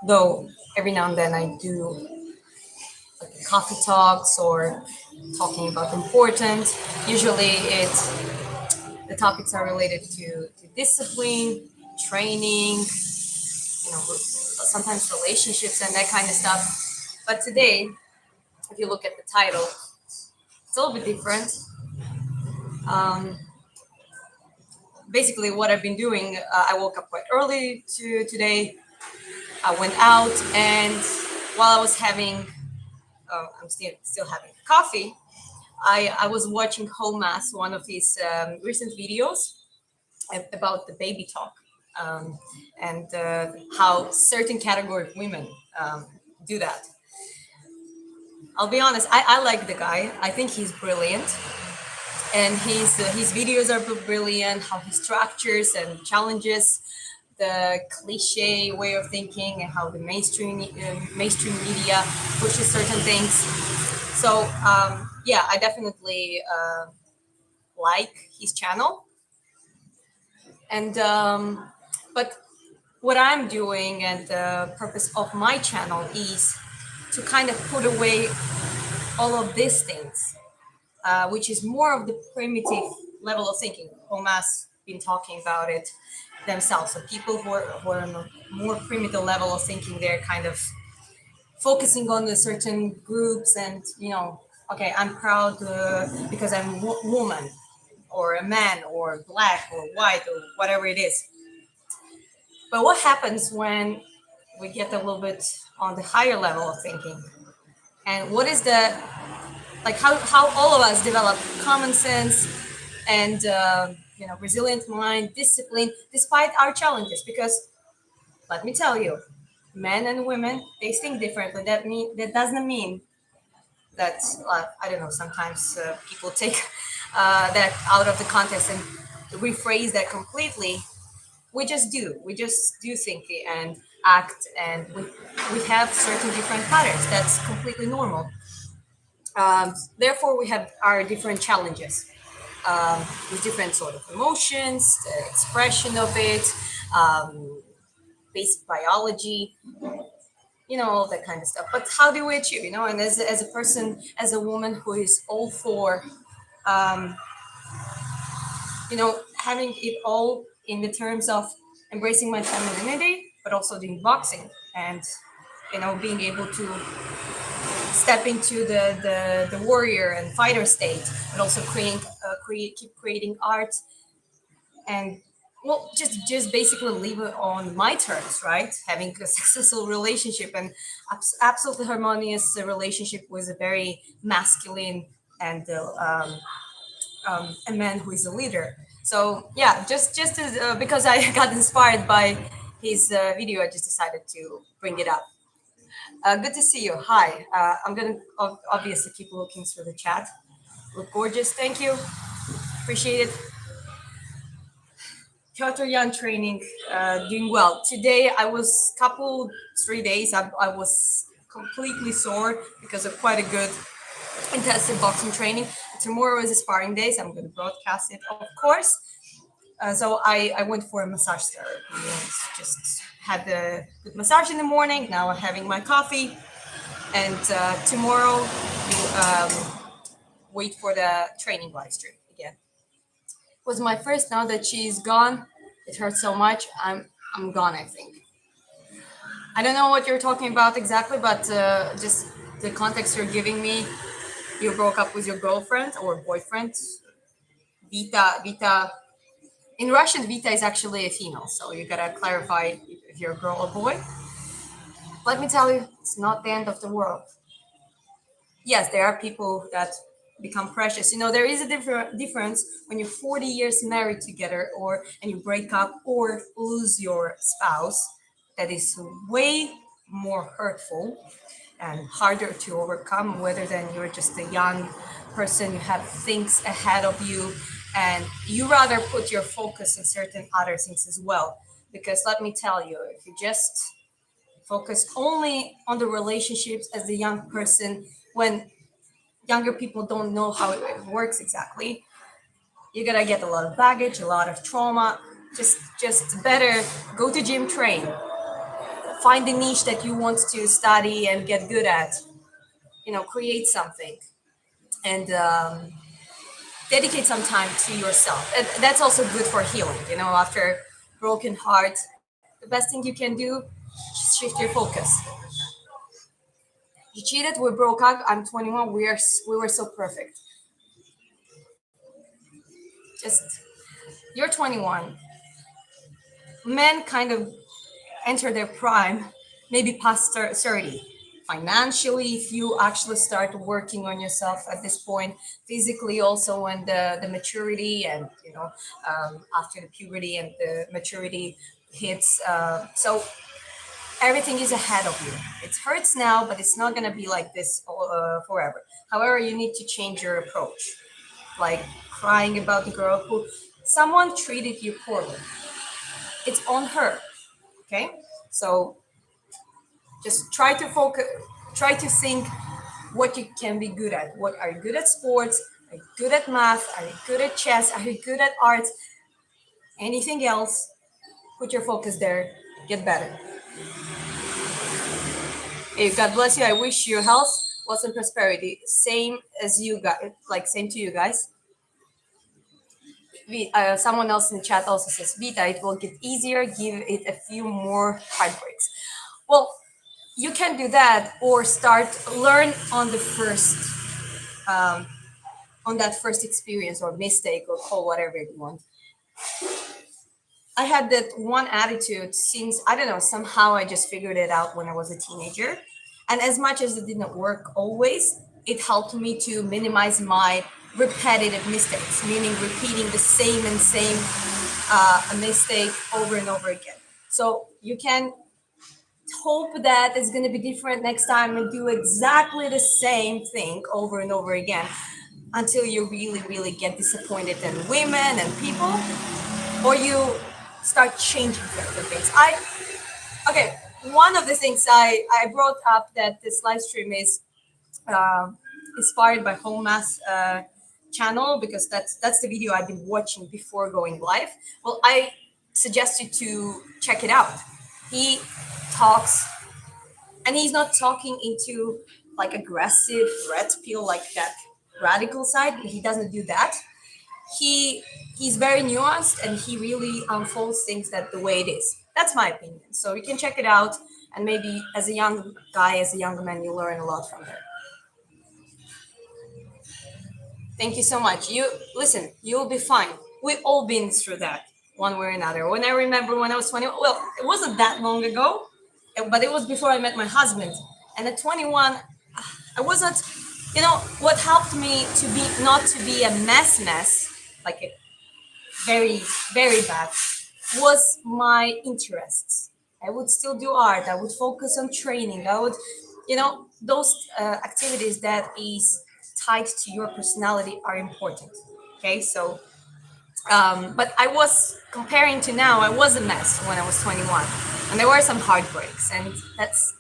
though every now and then I do like coffee talks or talking about important. Usually it's the topics are related to discipline, training, sometimes relationships and that kind of stuff. But today, if you look at the title, it's a little bit different. Um, Basically, what I've been doing, I woke up quite early today. I went out, and while I was having, I'm still having coffee. I was watching HoeMath, one of his recent videos about the baby talk, um, and how certain category of women do that. I'll be honest, I like the guy. I think he's brilliant, and his videos are brilliant. How he structures and challenges the cliche way of thinking, and how the mainstream media pushes certain things. So yeah, I definitely like his channel, and but what I'm doing and the purpose of my channel is to kind of put away all of these things, which is more of the primitive level of thinking. Homas been talking about it themselves. So people who are on a more primitive level of thinking, they're kind of focusing on the certain groups and, okay, I'm proud because I'm a woman or a man or black or white or whatever it is. But what happens when we get a little bit on the higher level of thinking? And what is the, like, how all of us develop common sense and, resilient mind, discipline, despite our challenges? Because let me tell you, men and women, they think differently. That doesn't mean that, I don't know, sometimes people take that out of the context and rephrase that completely. We just do think and act, and we have certain different patterns. That's completely normal. Therefore we have our different challenges, with different sort of emotions, the expression of it, basic biology, all that kind of stuff. But how do we achieve, and as a person, as a woman who is all for um, having it all in the terms of embracing my femininity, but also doing boxing and, being able to step into the warrior and fighter state, but also keep creating art and, well, just basically live it on my terms, right? Having a successful relationship and absolutely harmonious relationship with a very masculine and a man who is a leader. So yeah, just as, because I got inspired by his video, I just decided to bring it up. Good to see you. Hi. I'm gonna obviously keep looking through the chat. Look gorgeous. Thank you. Appreciate it. Piotr Jan training, doing well. Today I was 3 days. I was completely sore because of quite a good intensive boxing training. Tomorrow is a sparring day, so I'm going to broadcast it, of course. So I went for a massage therapy and just had the good massage in the morning. Now I'm having my coffee, and tomorrow wait for the training live stream again. It was my first. Now that she's gone, it hurts so much. I'm gone, I think. I don't know what you're talking about exactly, but just the context you're giving me. You broke up with your girlfriend or boyfriend. Vita. In Russian, Vita is actually a female, so you gotta clarify if you're a girl or boy. Let me tell you, it's not the end of the world. Yes, there are people that become precious. There is a difference when you're 40 years married together, and you break up or lose your spouse. That is way more hurtful and harder to overcome, whether than you're just a young person, you have things ahead of you, and you rather put your focus on certain other things as well. Because let me tell you, if you just focus only on the relationships as a young person, when younger people don't know how it works exactly, you're gonna get a lot of baggage, a lot of trauma. Just better go to gym, train. find the niche that you want to study and get good at. Create something, and dedicate some time to yourself. And that's also good for healing. After broken heart, the best thing you can do, just shift your focus. You cheated, we broke up. I'm 21. We were so perfect. Just you're 21. Men kind of enter their prime, maybe past 30. Financially, if you actually start working on yourself at this point, physically also, when the maturity and after the puberty and the maturity hits, so everything is ahead of you. It hurts now, but it's not going to be like this forever. However, you need to change your approach, like crying about the girl who someone treated you poorly. It's on her. Okay, so just try to think what you can be good at. What are you good at? Sports? Are you good at math? Are you good at chess? Are you good at arts? Anything else? Put your focus there. Get better. Hey, God bless you. I wish you health, wealth, and prosperity. Same as you guys. Like same to you guys. Someone else in the chat also says, Vita, it will get easier. Give it a few more heartbreaks. Well, you can do that, or learn on the first on that first experience or mistake, or call whatever you want. I had that one attitude since, I don't know, somehow I just figured it out when I was a teenager. And as much as it didn't work always, it helped me to minimize my repetitive mistakes, meaning repeating the same mistake over and over again. So you can hope that it's going to be different next time and do exactly the same thing over and over again until you really, really get disappointed in women and people, or you start changing certain things. Okay, one of the things I brought up, that this live stream is inspired by HoeMath channel, because that's the video I've been watching before going live. Well, I suggest you to check it out. He talks, and he's not talking into like aggressive red pill, like that radical side. He doesn't do that. He's very nuanced, and he really unfolds things that the way it is. That's my opinion. So you can check it out, and maybe as a young guy, as a young man, you learn a lot from there. Thank you so much. You listen, you'll be fine. We've all been through that one way or another. When I remember when I was 20, well, it wasn't that long ago, but it was before I met my husband. And at 21, I wasn't, what helped me to be not to be a mess, like a very, very bad, was my interests. I would still do art. I would focus on training. I would, those activities that is tied to your personality are important. Okay, so, but I was comparing to now. I was a mess when I was 21, and there were some heartbreaks, and that's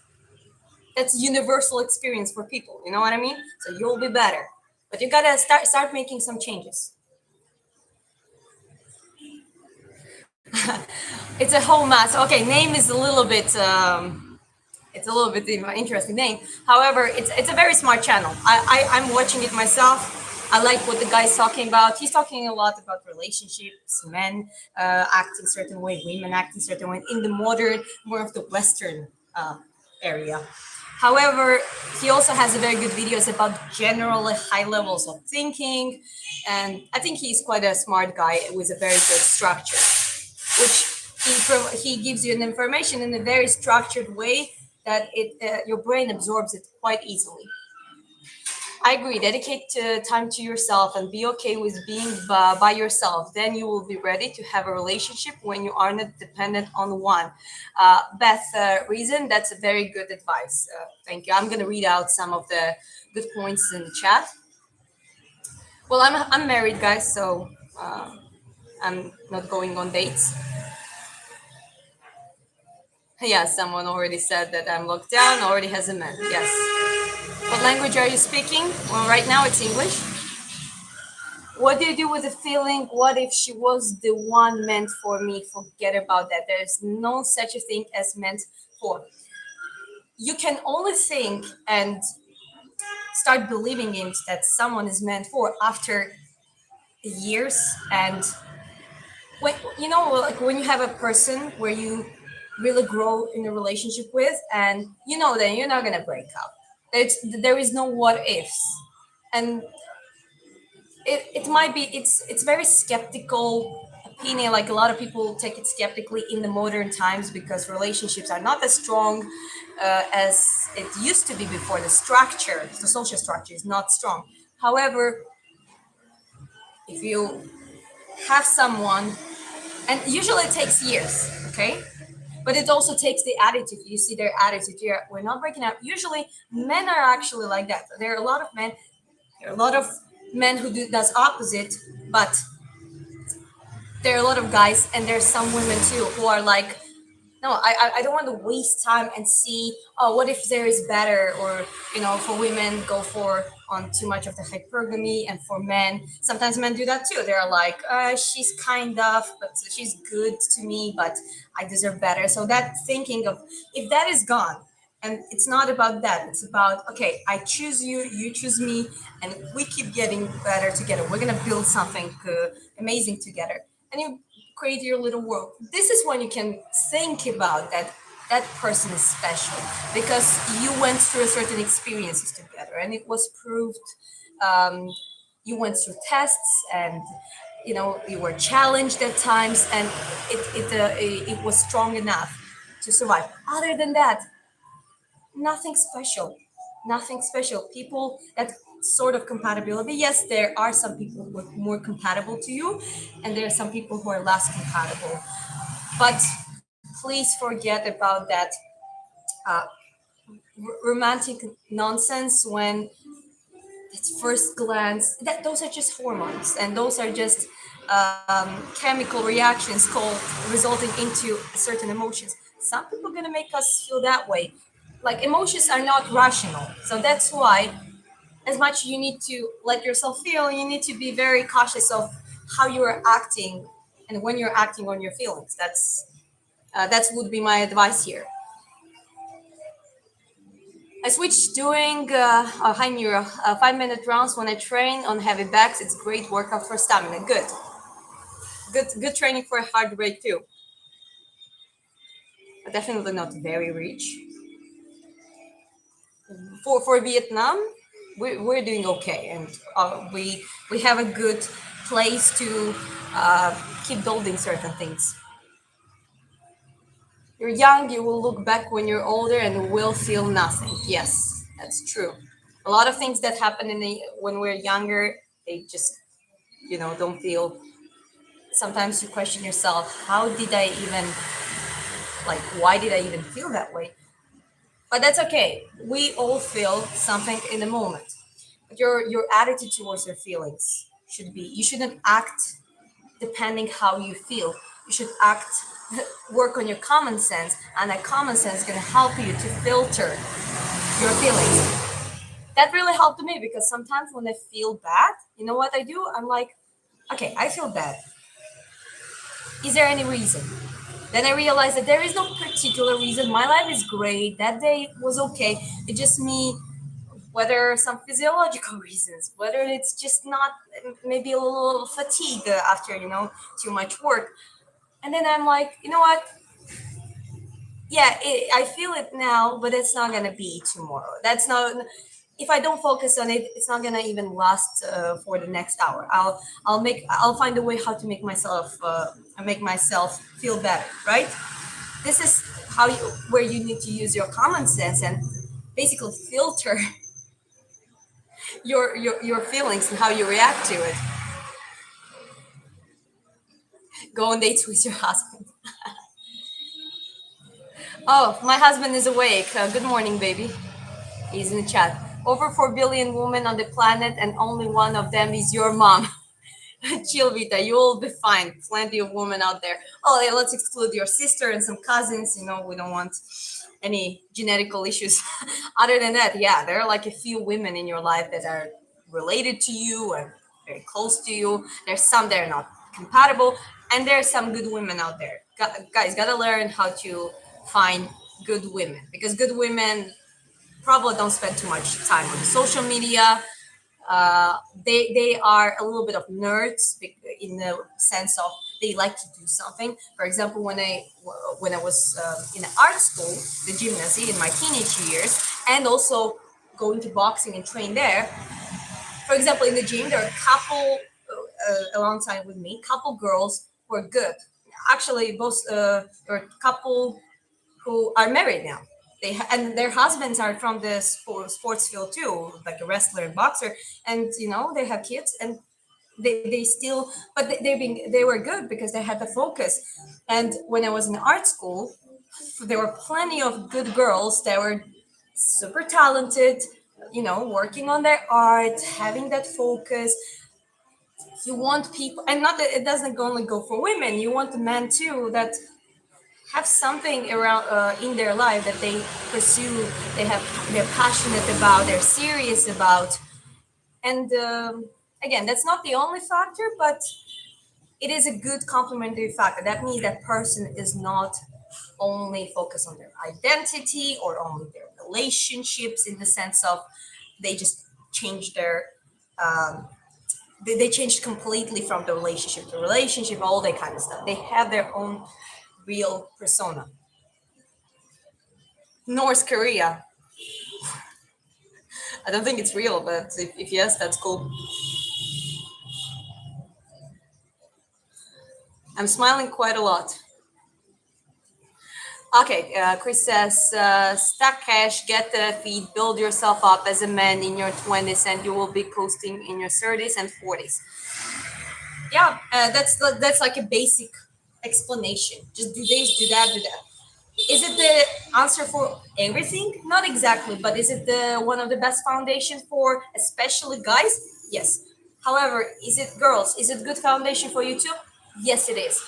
universal experience for people. You know what I mean? So you'll be better, but you gotta start making some changes. It's a HoeMath. Okay, name is a little bit. It's a little bit interesting name. However, it's a very smart channel. I'm watching it myself. I like what the guy's talking about. He's talking a lot about relationships, men acting certain way, women acting certain way in the modern, more of the Western area. However, he also has a very good videos about generally high levels of thinking, and I think he's quite a smart guy with a very good structure, which he gives you an information in a very structured way that your brain absorbs it quite easily. I agree. Dedicate time to yourself and be okay with being by yourself. Then you will be ready to have a relationship when you are not dependent on one. Beth, reason, that's a very good advice. Thank you. I'm going to read out some of the good points in the chat. Well, I'm married, guys, so I'm not going on dates. Yeah, someone already said that I'm locked down, already has a man. Yes. What language are you speaking? Well, right now it's English. What do you do with the feeling? What if she was the one meant for me? Forget about that. There's no such a thing as meant for. You can only think and start believing in that someone is meant for after years. And when like when you have a person where you really grow in a relationship with, and you know that you're not gonna break up. There is no what ifs. And it might be, it's very skeptical opinion. Like a lot of people take it skeptically in the modern times because relationships are not as strong as it used to be before. The social structure is not strong. However, if you have someone, and usually it takes years, okay, but it also takes the attitude. You see their attitude here, we're not breaking up. Usually men are actually like that. There are a lot of men, there are a lot of men who does opposite. But there are a lot of guys, and there's some women too who are like, no, I don't want to waste time and see, oh, what if there is better. Or for women, go for on too much of the hypergamy. And for men, sometimes men do that too. They're like, she's kind of, but she's good to me, but I deserve better. So that thinking of, if that is gone, and it's not about that, it's about, okay, I choose you, you choose me, and we keep getting better together. We're gonna build something amazing together. And you create your little world. This is when you can think about that that person is special because you went through certain experiences together, and it was proved. um, you went through tests, and you were challenged at times, and it was strong enough to survive. Other than that, nothing special. Nothing special. People that sort of compatibility. Yes, there are some people who are more compatible to you, and there are some people who are less compatible. But please forget about that uh, romantic nonsense when it's first glance. That those are just hormones, and those are just chemical reactions called resulting into certain emotions. Some people are gonna make us feel that way. Like emotions are not rational, so that's why as much you need to let yourself feel, you need to be very cautious of how you are acting and when you're acting on your feelings. That would be my advice here. I switched doing high neuro 5 minute rounds when I train on heavy backs. It's great workout for stamina. Good training for heart rate too. But definitely not very rich. For Vietnam, we're doing okay, and we have a good place to keep building certain things. You're young, you will look back when you're older and will feel nothing. Yes, that's true. A lot of things that happen when we're younger, they just don't feel. Sometimes you question yourself, how did I even, like, why did I even feel that way? But that's okay. We all feel something in the moment. But your attitude towards your feelings should be, you shouldn't act depending how you feel. You should act, work on your common sense, and that common sense is going to help you to filter your feelings. That really helped me because sometimes when I feel bad, you know what I do? I'm like, okay, I feel bad. Is there any reason? Then I realized that there is no particular reason. My life is great. That day was okay. It's just me, whether some physiological reasons, whether it's just not, maybe a little fatigue after, too much work. And then I'm like, you know what? Yeah, I feel it now, but it's not gonna be tomorrow. That's not. If I don't focus on it, it's not gonna even last for the next hour. I'll find a way how to make myself feel better. Right. This is where you need to use your common sense and basically filter your feelings and how you react to it. Go on dates with your husband. Oh, my husband is awake. Good morning, baby. He's in the chat. Over 4 billion women on the planet, and only one of them is your mom. Chill, Vita. You'll be fine. Plenty of women out there. Oh, yeah, let's exclude your sister and some cousins. We don't want any genetical issues. Other than that, yeah, there are like a few women in your life that are related to you and very close to you. There's some that are not compatible, and there's some good women out there. Guys, gotta learn how to find good women, because good women probably don't spend too much time on social media. They are a little bit of nerds in the sense of they like to do something. For example, when I was in art school, the gymnasium in my teenage years, and also going to boxing and train there. For example, in the gym, there are a couple alongside with me, couple girls who are good. Actually, both there are a couple who are married now. And their husbands are from the sports field too, like a wrestler and boxer, and they have kids, and they still, but they were good because they had the focus. And when I was in art school, there were plenty of good girls that were super talented, working on their art, having that focus. You want people, and not that it doesn't only go for women. You want the men too that have something around in their life that they pursue, they're passionate about, they're serious about. And again, that's not the only factor, but it is a good complementary factor. That means that person is not only focused on their identity or only their relationships, in the sense of they just change their they changed completely from the relationship to relationship, all that kind of stuff. They have their own real persona. North Korea. I don't think it's real, but if yes, that's cool. I'm smiling quite a lot. Okay, Chris says, stack cash, get the feed, build yourself up as a man in your 20s, and you will be coasting in your 30s and 40s. Yeah, that's like a basic explanation. Just do this, do that, do that. Is it the answer for everything? Not exactly, but is it the one of the best foundations for especially guys? Yes. However, is it girls? Is it good foundation for you too? Yes, it is.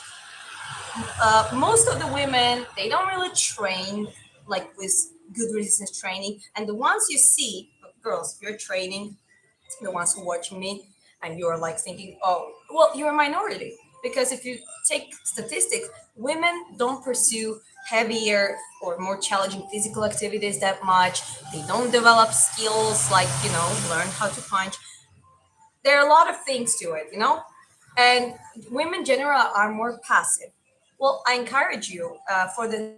Most of the women, they don't really train like with good resistance training, and the ones you see, girls, if you're training, the ones who watching me, and you're like thinking, oh, well, you're a minority, because if you take statistics, women don't pursue heavier or more challenging physical activities that much. They don't develop skills like learn how to punch. There are a lot of things to it. And women in general are more passive. Well, I encourage you for the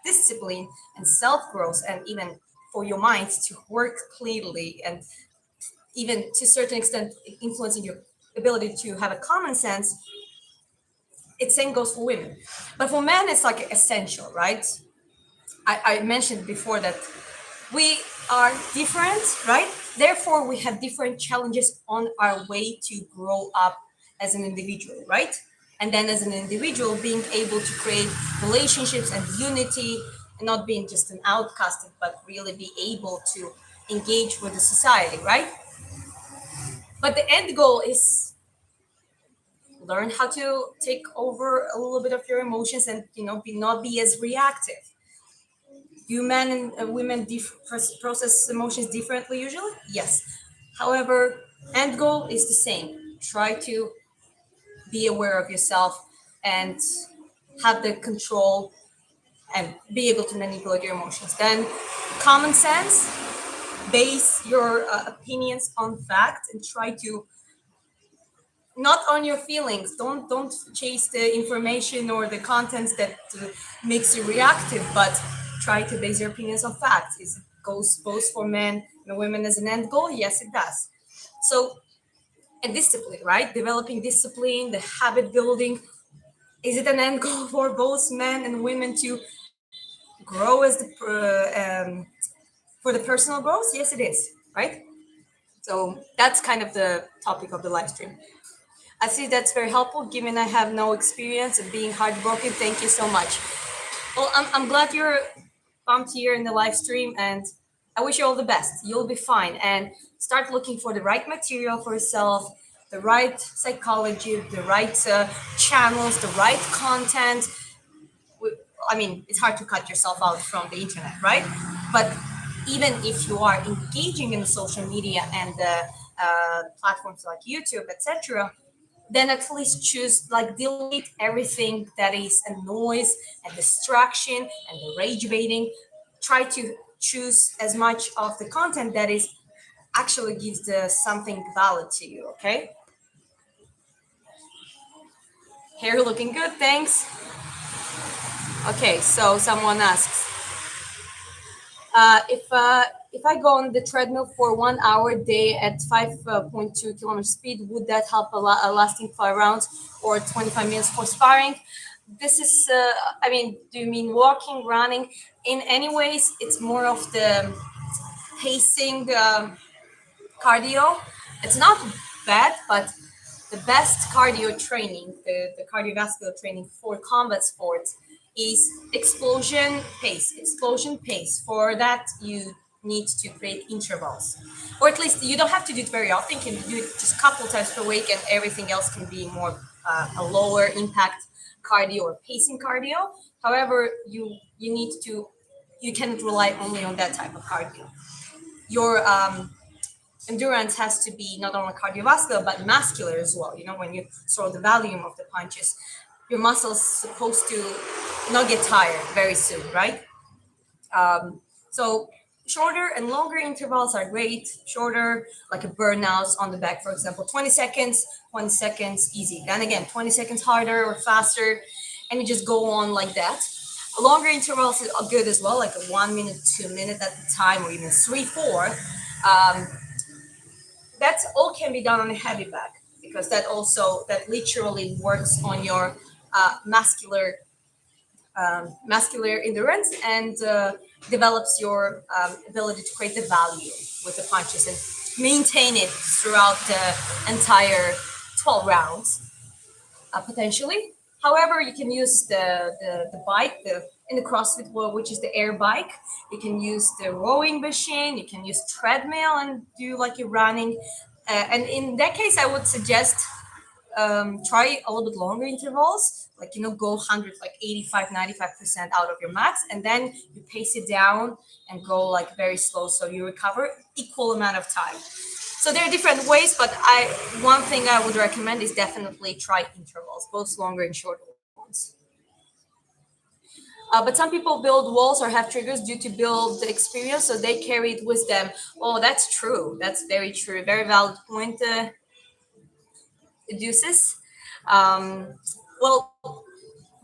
discipline and self-growth, and even for your mind to work clearly, and even to a certain extent influencing your ability to have a common sense. It same goes for women, but for men it's like essential, right? I mentioned before that we are different, right? Therefore we have different challenges on our way to grow up as an individual, right? And then as an individual being able to create relationships and unity, and not being just an outcast, but really be able to engage with the society, right? But the end goal is learn how to take over a little bit of your emotions, and not be as reactive. Do men and women process emotions differently usually? Yes. However, end goal is the same. Try to be aware of yourself and have the control and be able to manipulate your emotions. Then common sense, base your opinions on fact, and try to not on your feelings. Don't chase the information or the contents that makes you reactive, but try to base your opinions on facts. Is it goes both for men and women as an end goal? Yes, it does. So, and discipline, right? Developing discipline, the habit building. Is it an end goal for both men and women to grow as for the personal growth? Yes, it is, right? So that's kind of the topic of the live stream. I see that's very helpful, given I have no experience of being heartbroken. Thank you so much. Well, I'm glad you're pumped here in the live stream, and I wish you all the best. You'll be fine. And start looking for the right material for yourself, the right psychology, the right channels, the right content. I mean, it's hard to cut yourself out from the internet, right? But even if you are engaging in social media and platforms like YouTube, etc., then at least choose, like, delete everything that is a noise and distraction and the rage baiting. Try to choose as much of the content that is actually gives the something valid to you. Okay, hair looking good, thanks. Okay, so someone asks, if I go on the treadmill for 1 hour a day at 5.2 kilometers speed, would that help lasting 5 rounds or 25 minutes for sparring? This is, I mean, do you mean walking, running? In any ways, it's more of the pacing, cardio. It's not bad, but the best cardio training, the cardiovascular training for combat sports is explosion pace. Explosion pace. For that, you need to create intervals, or at least you don't have to do it very often. You can do it just a couple times per week, and everything else can be more a lower impact cardio or pacing cardio. However, you need to, you can't rely only on that type of cardio. Your endurance has to be not only cardiovascular but muscular as well. You know, when you throw the volume of the punches, your muscles supposed to not get tired very soon, right? So shorter and longer intervals are great. Shorter, like a burnouts on the back, for example, 20 seconds, 20 seconds, easy. Then again, 20 seconds harder or faster, and you just go on like that. Longer intervals are good as well, like a 1 minute, 2 minute at a time, or even three, four. That's all can be done on a heavy bag, because that also, that literally works on your muscular endurance, and develops your ability to create the value with the punches and maintain it throughout the entire 12 rounds, potentially. However, you can use the bike, the in the CrossFit world, which is the air bike. You can use the rowing machine. You can use treadmill and do like your running. And in that case, I would suggest, try a little bit longer intervals, like, you know, go 100, like 85, 95% out of your max, and then you pace it down and go like very slow, so you recover equal amount of time. So there are different ways, but one thing I would recommend is definitely try intervals, both longer and shorter ones. But some people build walls or have triggers due to build the experience, so they carry it with them. Oh, that's true. That's very true. Very valid point, Deuces. Um, well,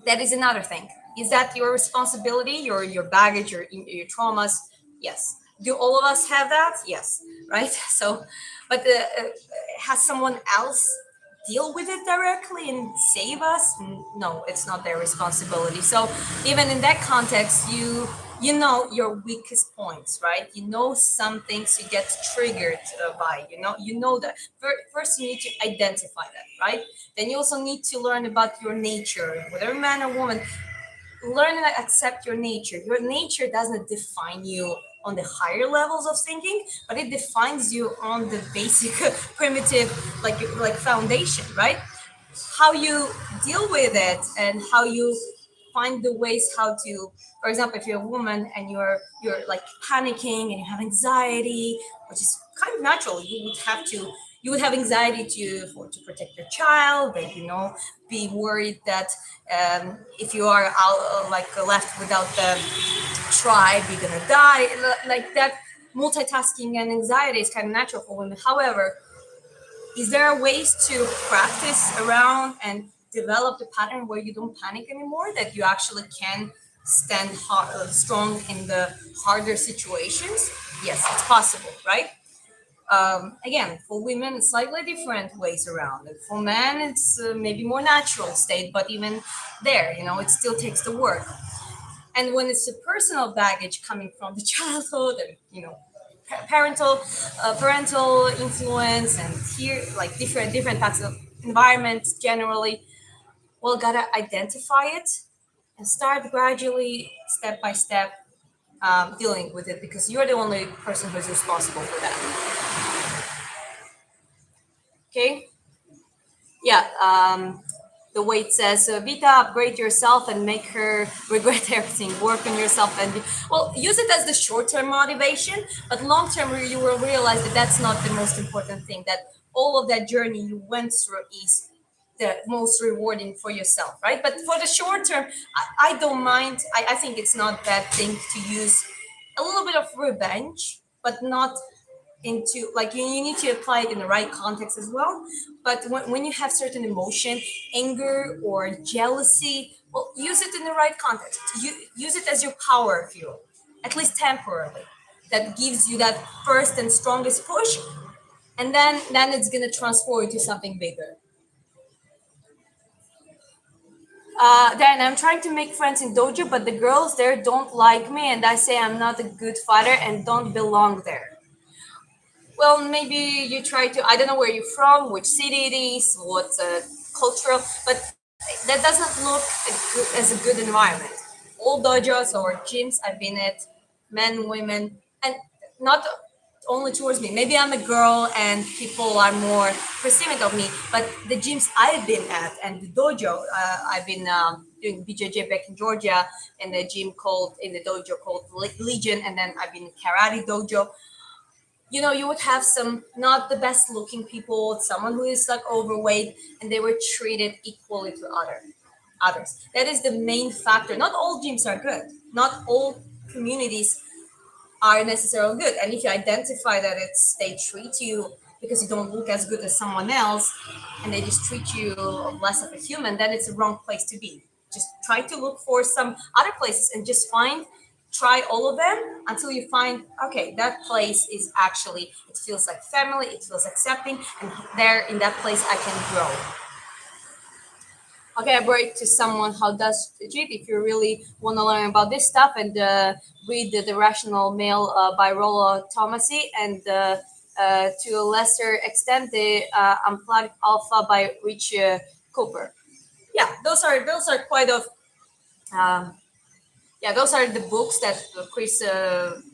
that is another thing. Is that your responsibility, your baggage, your traumas? Yes. Do all of us have that? Yes. Right. So, but has someone else deal with it directly and save us? No, it's not their responsibility. So even in that context, you know your weakest points, right? You know some things you get triggered by. You know that first you need to identify that, right? Then you also need to learn about your nature, whether man or woman. Learn and accept your nature. Your nature doesn't define you on the higher levels of thinking, but it defines you on the basic, primitive, like foundation, right? How you deal with it and how you find the ways how to, for example, if you're a woman and you're like panicking and you have anxiety, which is kind of natural. You would have anxiety to protect your child, and be worried that, if you are out, like left without the tribe, you're gonna die, like that. Multitasking and anxiety is kind of natural for women. However, is there ways to practice around and develop the pattern where you don't panic anymore, that you actually can stand strong in the harder situations? Yes, it's possible, right? Again, for women, it's slightly different ways around it. For men, it's maybe more natural state, but even there, it still takes the work. And when it's a personal baggage coming from the childhood and parental influence, and here, like different types of environments generally, well, gotta identify it and start gradually, step by step, dealing with it, because you're the only person who's responsible for that. Okay. Yeah. The weight says, Vita, upgrade yourself and make her regret everything. Work on yourself and well, use it as the short-term motivation, but long-term you will realize that that's not the most important thing. That all of that journey you went through is the most rewarding for yourself, right? But for the short term, I don't mind. I think it's not bad thing to use a little bit of revenge, but not into like you need to apply it in the right context as well. But when you have certain emotion, anger or jealousy, well, use it in the right context. Use it as your power fuel, at least temporarily. That gives you that first and strongest push, and then it's gonna transform into something bigger. Then I'm trying to make friends in dojo, but the girls there don't like me, and I say I'm not a good fighter and don't belong there. Well, maybe you try to. I don't know where you're from, which city it is, what cultural, but that doesn't look as a good environment. All dojos or gyms I've been at, men, women, and not only towards me. Maybe I'm a girl and people are more perceiving of me, but the gyms I've been at and the dojo, I've been doing BJJ back in Georgia, in the gym called in the dojo called Legion, and then I've been in karate dojo. You would have some not the best looking people, someone who is like overweight, and they were treated equally to others. That is the main factor. Not all gyms are good. Not all communities are necessarily good. And if you identify that it's they treat you because you don't look as good as someone else, and they just treat you less of a human, then it's a wrong place to be. Just try to look for some other places and just try all of them until you find, okay, that place is actually, it feels like family, it feels accepting, and there in that place I can grow. Okay, I brought it to someone how does it. If you really want to learn about this stuff, and read the Rational Male by Rollo Tomasi, and to a lesser extent the Unplugged Alpha by Rich Cooper. Yeah, those are quite of yeah, those are the books that Chris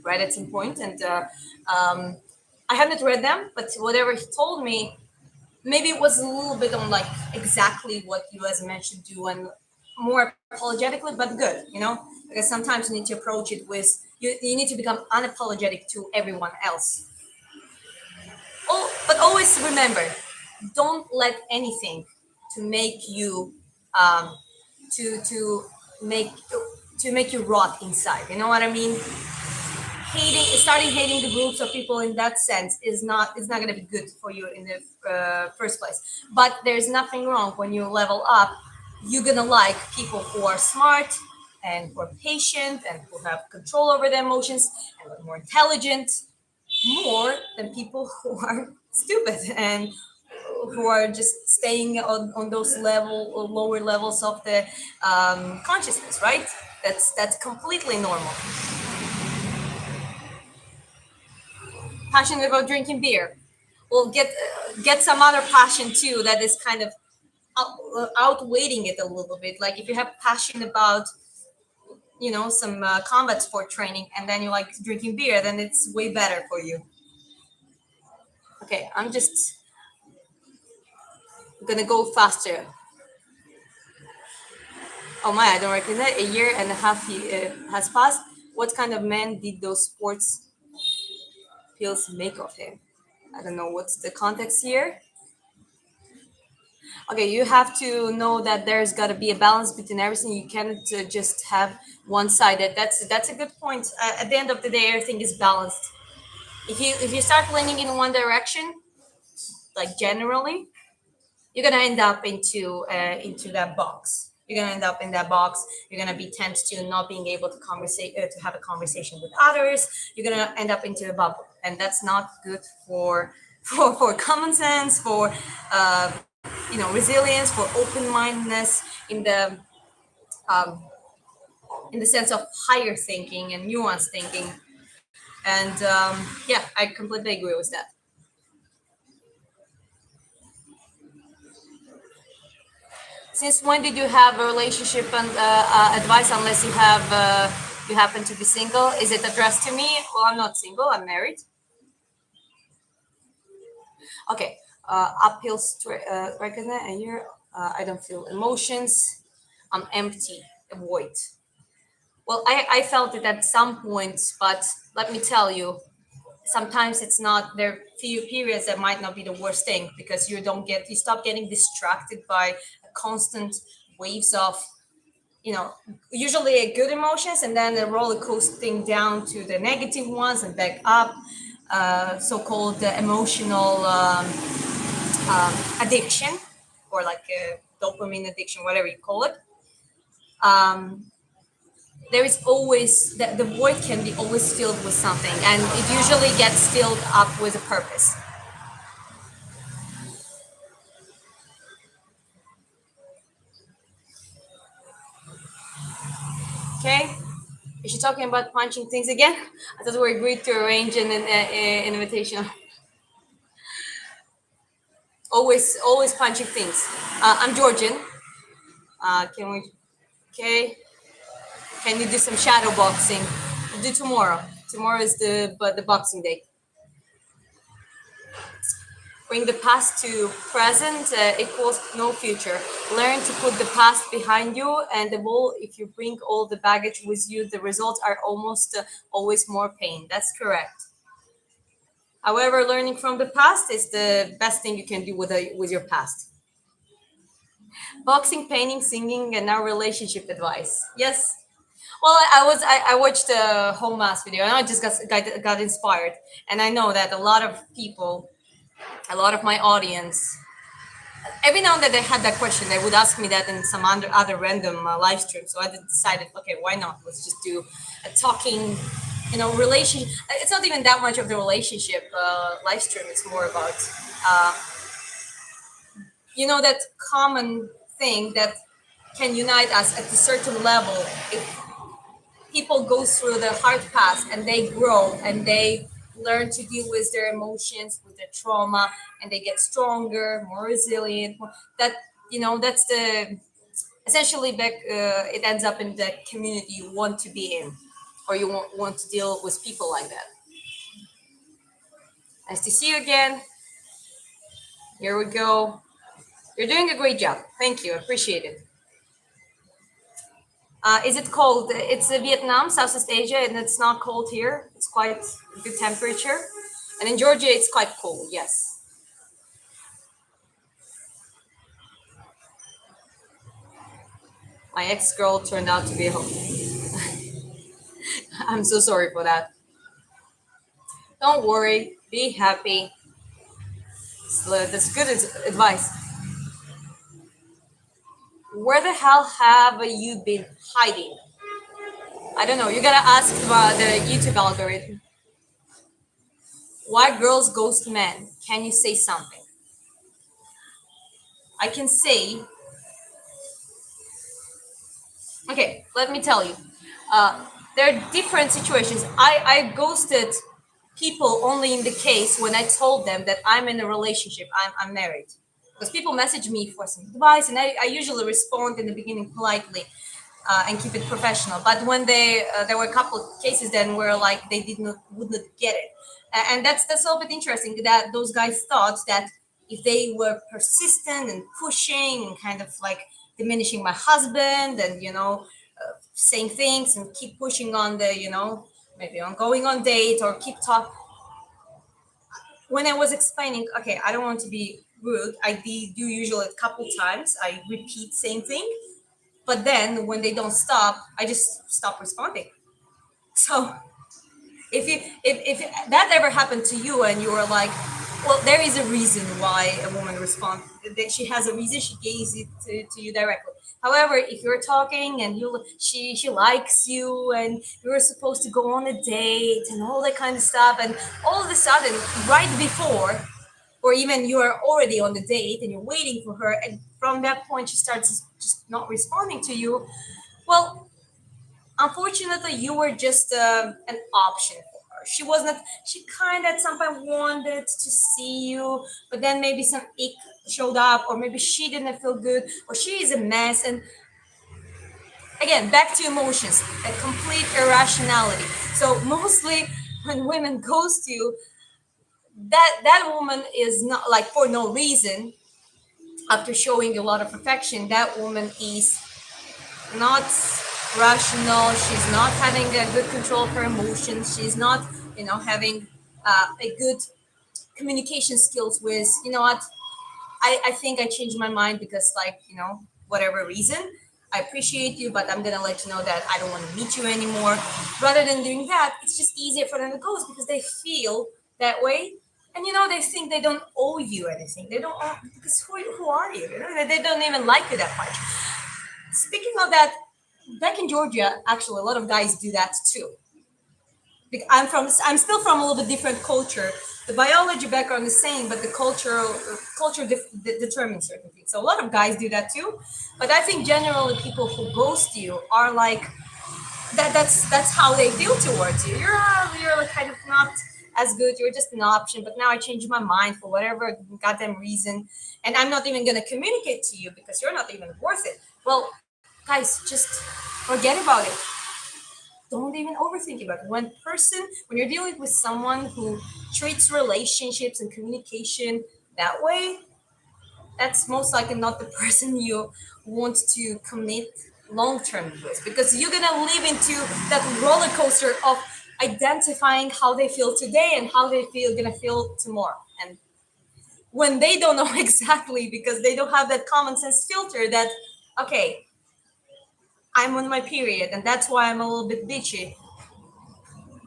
read at some point, and um, I haven't read them, but whatever he told me, maybe it was a little bit on like exactly what you as mentioned do, and more apologetically, but good, because sometimes you need to approach it with you need to become unapologetic to everyone else. Oh, but always remember, don't let anything to make you to make to make you rot inside. You know what I mean? Starting hating the groups of people in that sense is not going to be good for you in the first place. But there's nothing wrong when you level up. You're gonna like people who are smart and who are patient and who have control over their emotions and are more intelligent, more than people who are stupid and who are just staying on those lower levels of the consciousness, right? That's completely normal. Passionate about drinking beer. Well, get some other passion too that is kind of outweighing it a little bit. Like if you have passion about some combat sport training, and then you like drinking beer, then it's way better for you. Okay, I'm just gonna go faster. Oh my, I don't recognize that. A year and a half has passed. What kind of man did those sports pills make of him? I don't know what's the context here. Okay, you have to know that there's got to be a balance between everything. You can't just have one-sided. That's a good point. At the end of the day, everything is balanced. If you start leaning in one direction, like generally, you're gonna end up into that box. You're gonna end up in that box. You're gonna be tend to not being able to to have a conversation with others. You're gonna end up into a bubble, and that's not good for for common sense, for uh, resilience, for open mindedness um, in the sense of higher thinking and nuanced thinking. And yeah, I completely agree with that. Since when did you have a relationship and advice? Unless you happen to be single, is it addressed to me? Well, I'm not single. I'm married. Okay. Uphill recognize a year. I don't feel emotions. I'm empty. A void. Well, I felt it at some points, but let me tell you, Sometimes it's not, there are few periods that might not be the worst thing, because you stop getting distracted by constant waves of, usually good emotions, and then the roller coasting down to the negative ones and back up. So-called emotional addiction, or like a dopamine addiction, whatever you call it. um, there is always that the void can be always filled with something, and it usually gets filled up with a purpose. Okay, is she talking about punching things again? I thought we agreed to arrange an invitation. Always punching things. I'm Georgian. Can we? Okay, can you do some shadow boxing? We'll do tomorrow. Tomorrow is the boxing day. Bring the past to present equals no future. Learn to put the past behind you, and the whole, if you bring all the baggage with you, the results are almost always more pain. That's correct. However, learning from the past is the best thing you can do with your past. Boxing, painting, singing, and now relationship advice. Yes. Well, I watched a HoeMath video, and I just got inspired, and I know that a lot of my audience, every now and then they had that question. They would ask me that in some other random live stream. So I decided, okay, why not? Let's just do a talking, relation. It's not even that much of the relationship live stream. It's more about, uh, that common thing that can unite us at a certain level. If people go through the hard path and they grow and they learn to deal with their emotions, with their trauma, and they get stronger, more resilient. That that's the essentially back. It ends up in the community you want to be in, or you want to deal with people like that. Nice to see you again. Here we go. You're doing a great job. Thank you. Appreciate it. Is it cold? It's Vietnam, Southeast Asia, and it's not cold here. It's quite good temperature. And in Georgia, it's quite cold, yes. My ex-girl turned out to be a I'm so sorry for that. Don't worry. Be happy. That's good advice. Where the hell have you been hiding? I don't know. You gotta ask about the YouTube algorithm. Why girls ghost men? Can you say something? I can say, okay, let me tell you. There are different situations. I ghosted people only in the case when I told them that I'm in a relationship, I'm married. Because people message me for some advice, and I usually respond in the beginning politely and keep it professional. But when there were a couple of cases then where like they would not get it, and that's a little bit interesting that those guys thought that if they were persistent and pushing and kind of like diminishing my husband and saying things and keep pushing on the maybe on going on date or keep talk. When I was explaining, okay, I don't want to be rude, do usually a couple times I repeat same thing, but then when they don't stop, I just stop responding. So if that ever happened to you and you were like, well, there is a reason why a woman responds, that she has a reason, she gives it to you directly. However, if you're talking and she likes you and you're supposed to go on a date and all that kind of stuff, and all of a sudden right before, or even you are already on the date and you're waiting for her, and from that point she starts just not responding to you, well, unfortunately, you were just an option for her. She was not. She kind of at some point wanted to see you, but then maybe some ick showed up, or maybe she didn't feel good, or she is a mess. And again, back to emotions, a complete irrationality. So mostly when women ghost you, that woman is not like for no reason. After showing a lot of affection, that woman is not rational. She's not having a good control of her emotions. She's not having a good communication skills with, you know what, I think I changed my mind because, like, whatever reason, I appreciate you, but I'm gonna let you know that I don't want to meet you anymore. Rather than doing that, it's just easier for them to go because they feel that way. And they think they don't owe you anything. They don't owe, because who are you? They don't even like you that much. Speaking of that, back in Georgia, actually, a lot of guys do that too. I'm still from a little bit different culture. The biology background is same, but the determines certain things. So a lot of guys do that too. But I think generally people who ghost you are like that. That's how they feel towards you. You're like kind of not as good. You're just an option. But now I changed my mind for whatever goddamn reason, and I'm not even gonna communicate to you because you're not even worth it. Well, guys, just forget about it. Don't even overthink about it. When you're dealing with someone who treats relationships and communication that way, that's most likely not the person you want to commit long term with, because you're gonna live into that roller coaster of identifying how they feel today and how they feel gonna feel tomorrow. And when they don't know exactly, because they don't have that common sense filter that, okay, I'm on my period and that's why I'm a little bit bitchy.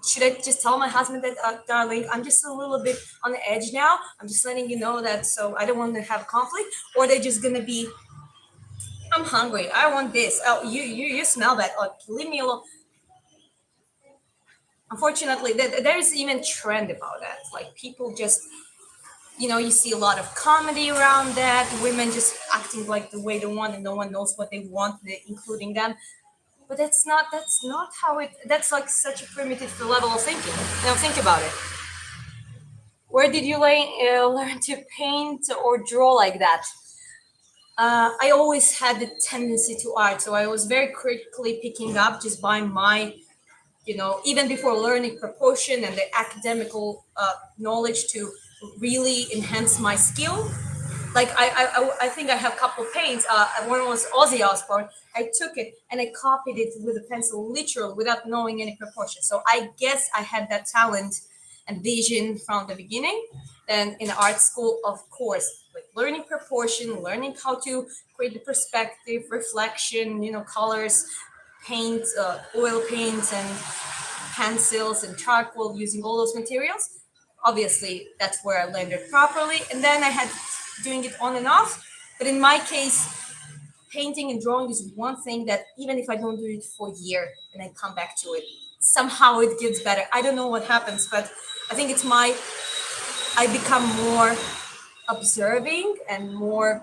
Should I just tell my husband that, darling, I'm just a little bit on the edge now. I'm just letting you know that, so I don't want to have conflict. Or they're just gonna be, I'm hungry. I want this. Oh, you smell that. Oh, leave me alone. Unfortunately, there's even trend about that. Like people just, you see a lot of comedy around that. Women just acting like the way they want, and no one knows what they want, including them. But that's not how it. That's like such a primitive level of thinking. Now think about it. Where did you learn to paint or draw like that? I always had the tendency to art, so I was very quickly picking up just by my, even before learning proportion and the academical knowledge to really enhance my skill. Like I think I have a couple of paints. One was Ozzy Osbourne. I took it and I copied it with a pencil, literally, without knowing any proportion. So I guess I had that talent and vision from the beginning. Then in art school, of course, like learning proportion, learning how to create the perspective, reflection, colors, paint, oil paints, and pencils and charcoal, using all those materials. Obviously, that's where I landed properly. And then I had doing it on and off. But in my case, painting and drawing is one thing that even if I don't do it for a year and I come back to it, somehow it gets better. I don't know what happens, but I think I become more observing and more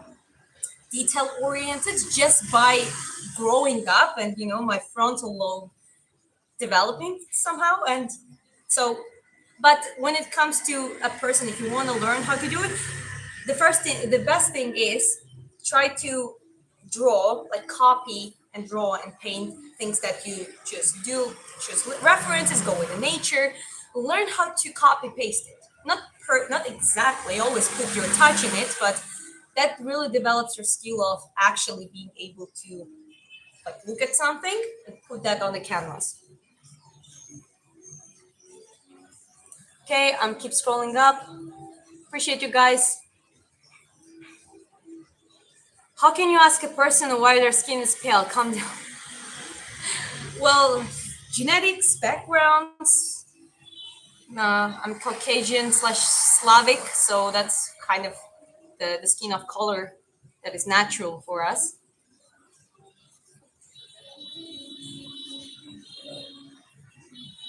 detail oriented just by growing up and, my frontal lobe developing somehow. And so, but when it comes to a person, if you want to learn how to do it, the best thing is try to draw, like copy and draw and paint things that you just do, choose references, go with the nature, learn how to copy paste it. Not exactly always put your touch in it, but that really develops your skill of actually being able to, like, look at something and put that on the canvas. Okay, I'm keep scrolling up. Appreciate you guys. How can you ask a person why their skin is pale? Calm down. Well, genetics, backgrounds. I'm Caucasian slash Slavic, so that's kind of the skin of color that is natural for us.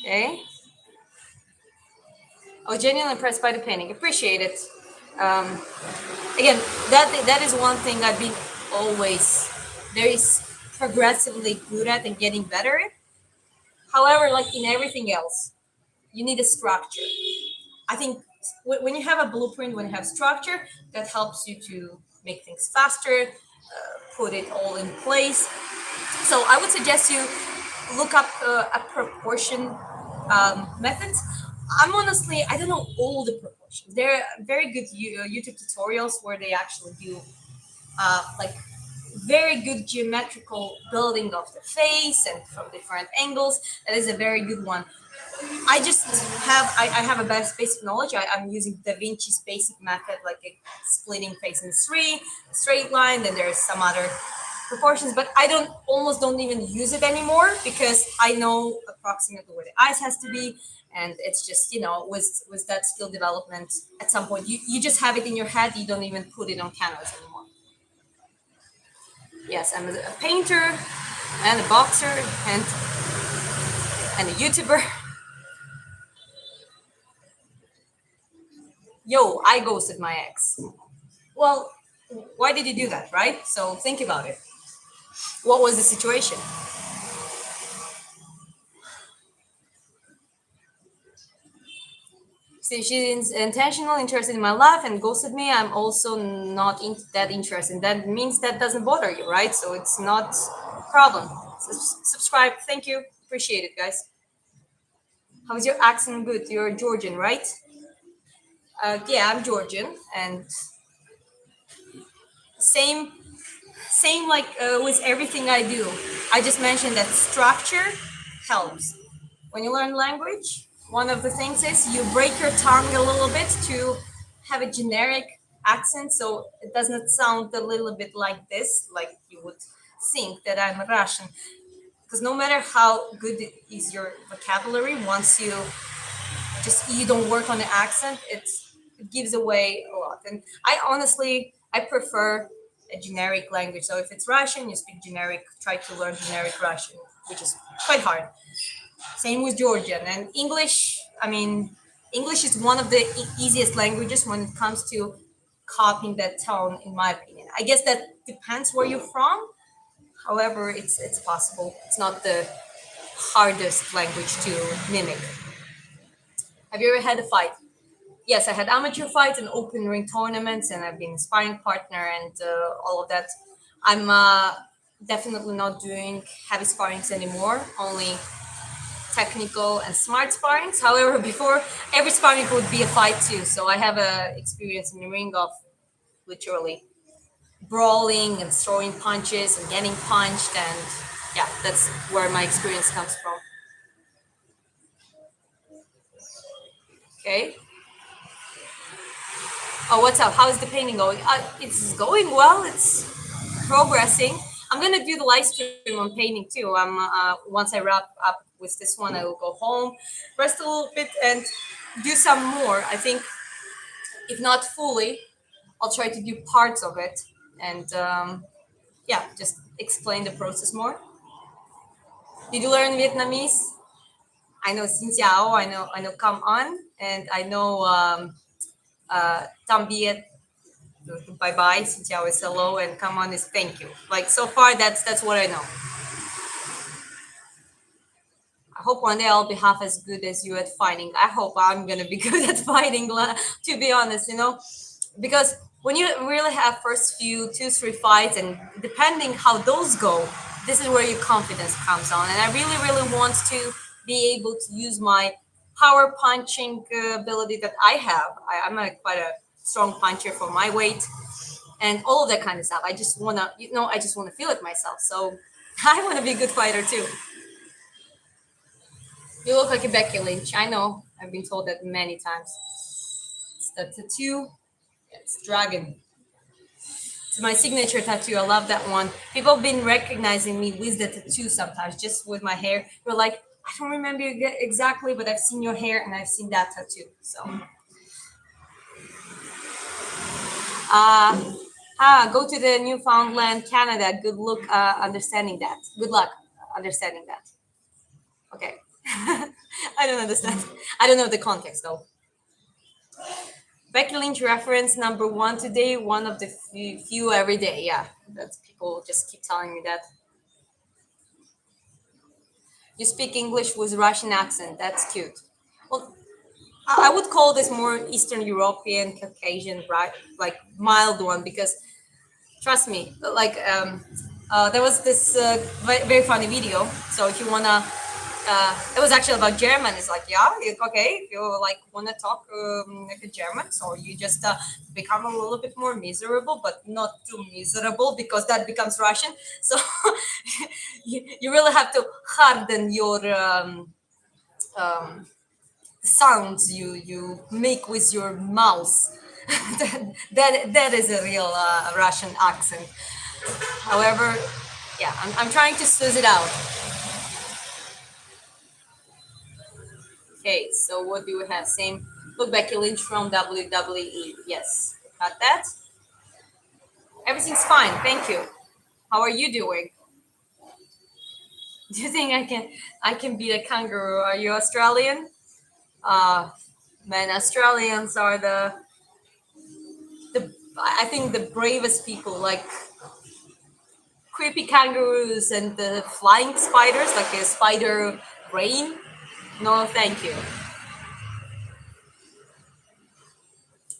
Okay. Oh, genuinely impressed by the painting. Appreciate it. Um, Again, that is one thing I've been always very progressively good at and getting better at. However, like in everything else, you need a structure. I think when you have a blueprint, when you have structure, that helps you to make things faster, put it all in place. So I would suggest you look up a proportion methods. I don't know all the proportions. There are very good YouTube tutorials where they actually do like very good geometrical building of the face and from different angles. That is a very good one. I just I have a basic knowledge. I'm using Da Vinci's basic method, like a splitting face in three, straight line. Then there's some other proportions, but I don't almost don't even use it anymore because I know approximately where the eyes has to be, and it's just with that skill development at some point you just have it in your head. You don't even put it on canvas anymore. Yes, I'm a painter and a boxer and a YouTuber. Yo, I ghosted my ex. Well, why did you do that, right? So think about it. What was the situation? See, she's intentional, interested in my life, and ghosted me. I'm also not that interested. That means that doesn't bother you, right? So it's not a problem. Subscribe. Thank you. Appreciate it, guys. How's your accent? Good. You're Georgian, right? Yeah, I'm Georgian, and same same like with everything I do. I just mentioned that structure helps. When you learn language, one of the things is you break your tongue a little bit to have a generic accent so it doesn't sound a little bit like this, like you would think that I'm Russian. Because no matter how good is your vocabulary, once you don't work on the accent, it gives away a lot. And I honestly I prefer a generic language. So if it's Russian, you speak generic. Try to learn generic Russian, which is quite hard. Same with Georgian and English. I mean, English is one of the easiest languages when it comes to copying that tone, in my opinion. I guess that depends where you're from. However, it's possible. It's not the hardest language to mimic. Have you ever had a fight? Yes, I had amateur fights and open ring tournaments, and I've been sparring partner and all of that. I'm definitely not doing heavy sparrings anymore. Only technical and smart sparrings. However, before every sparring would be a fight too. So I have a experience in the ring of literally brawling and throwing punches and getting punched, and yeah, that's where my experience comes from. Okay. Oh, what's up? How is the painting going? It's going well. It's progressing. I'm gonna do the live stream on painting too. I'm once I wrap up with this one, I will go home, rest a little bit, and do some more. I think if not fully, I'll try to do parts of it, and yeah, just explain the process more. Did you learn Vietnamese? I know xin chào. I know come on, and I know tạm biệt. Bye bye. Xin chào is hello, and come on is thank you. Like so far, that's what I know. I hope one day I'll be half as good as you at fighting. I hope I'm gonna be good at fighting. To be honest, because when you really have first few 2 3 fights, and depending how those go, this is where your confidence comes on. And I really really want to be able to use my power punching ability that I have. I'm quite a strong puncher for my weight and all of that kind of stuff. I just wanna, I just wanna feel it myself. So I want to be a good fighter too. You look like a Becky Lynch. I know. I've been told that many times. It's the tattoo. It's dragon. It's my signature tattoo. I love that one. People have been recognizing me with the tattoo sometimes, just with my hair. They're like, I don't remember you exactly, but I've seen your hair and I've seen that tattoo. So, go to the Newfoundland, Canada. Good luck understanding that. Good luck understanding that. Okay. I don't understand. I don't know the context though. Becky Lynch reference number one today, one of the few every day. Yeah, that's people just keep telling me that. You speak English with Russian accent. That's cute. Well, I would call this more Eastern European, Caucasian, right? Like mild one, because trust me, like there was this very funny video. So if you wanna it was actually about German. It's like, yeah, okay, if you like want to talk like a German, so you just become a little bit more miserable, but not too miserable because that becomes Russian. So you really have to harden um, sounds you make with your mouth. That is a real Russian accent. However, yeah, I'm trying to suss it out. Okay, so what do we have? Same. Look, Becky Lynch from WWE. Yes, got that. Everything's fine. Thank you. How are you doing? Do you think I can beat a kangaroo? Are you Australian? Uh Man, Australians are the I think the bravest people. Like creepy kangaroos and the flying spiders, like a spider brain. No, thank you.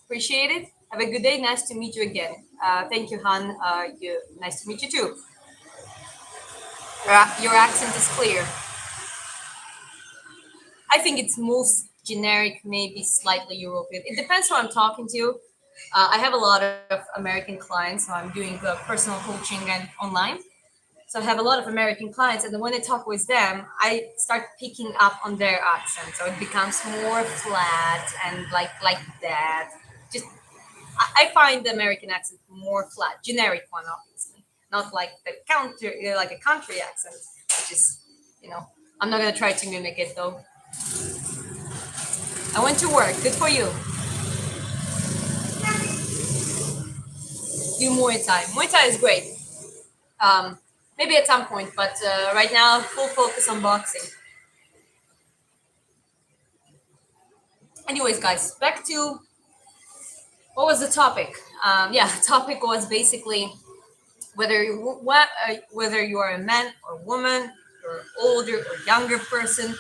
Appreciate it. Have a good day. Nice to meet you again. Thank you, Han. Nice to meet you too. Your accent is clear. I think it's most generic, maybe slightly European. It depends who I'm talking to. I have a lot of American clients, so I'm doing personal coaching and online. So I have a lot of American clients, and then when I talk with them, I start picking up on their accent, so it becomes more flat and like that. Just I find the American accent more flat, generic one, obviously, not like the country, like a country accent, which is, you know, I'm not gonna try to mimic it though. I went to work. Good for you. Do Muay Thai. Muay Thai is great. Maybe at some point, but right now, full focus on boxing. Anyways, guys, back to what was the topic? Yeah, topic was basically whether you are a man or woman, or older or younger person.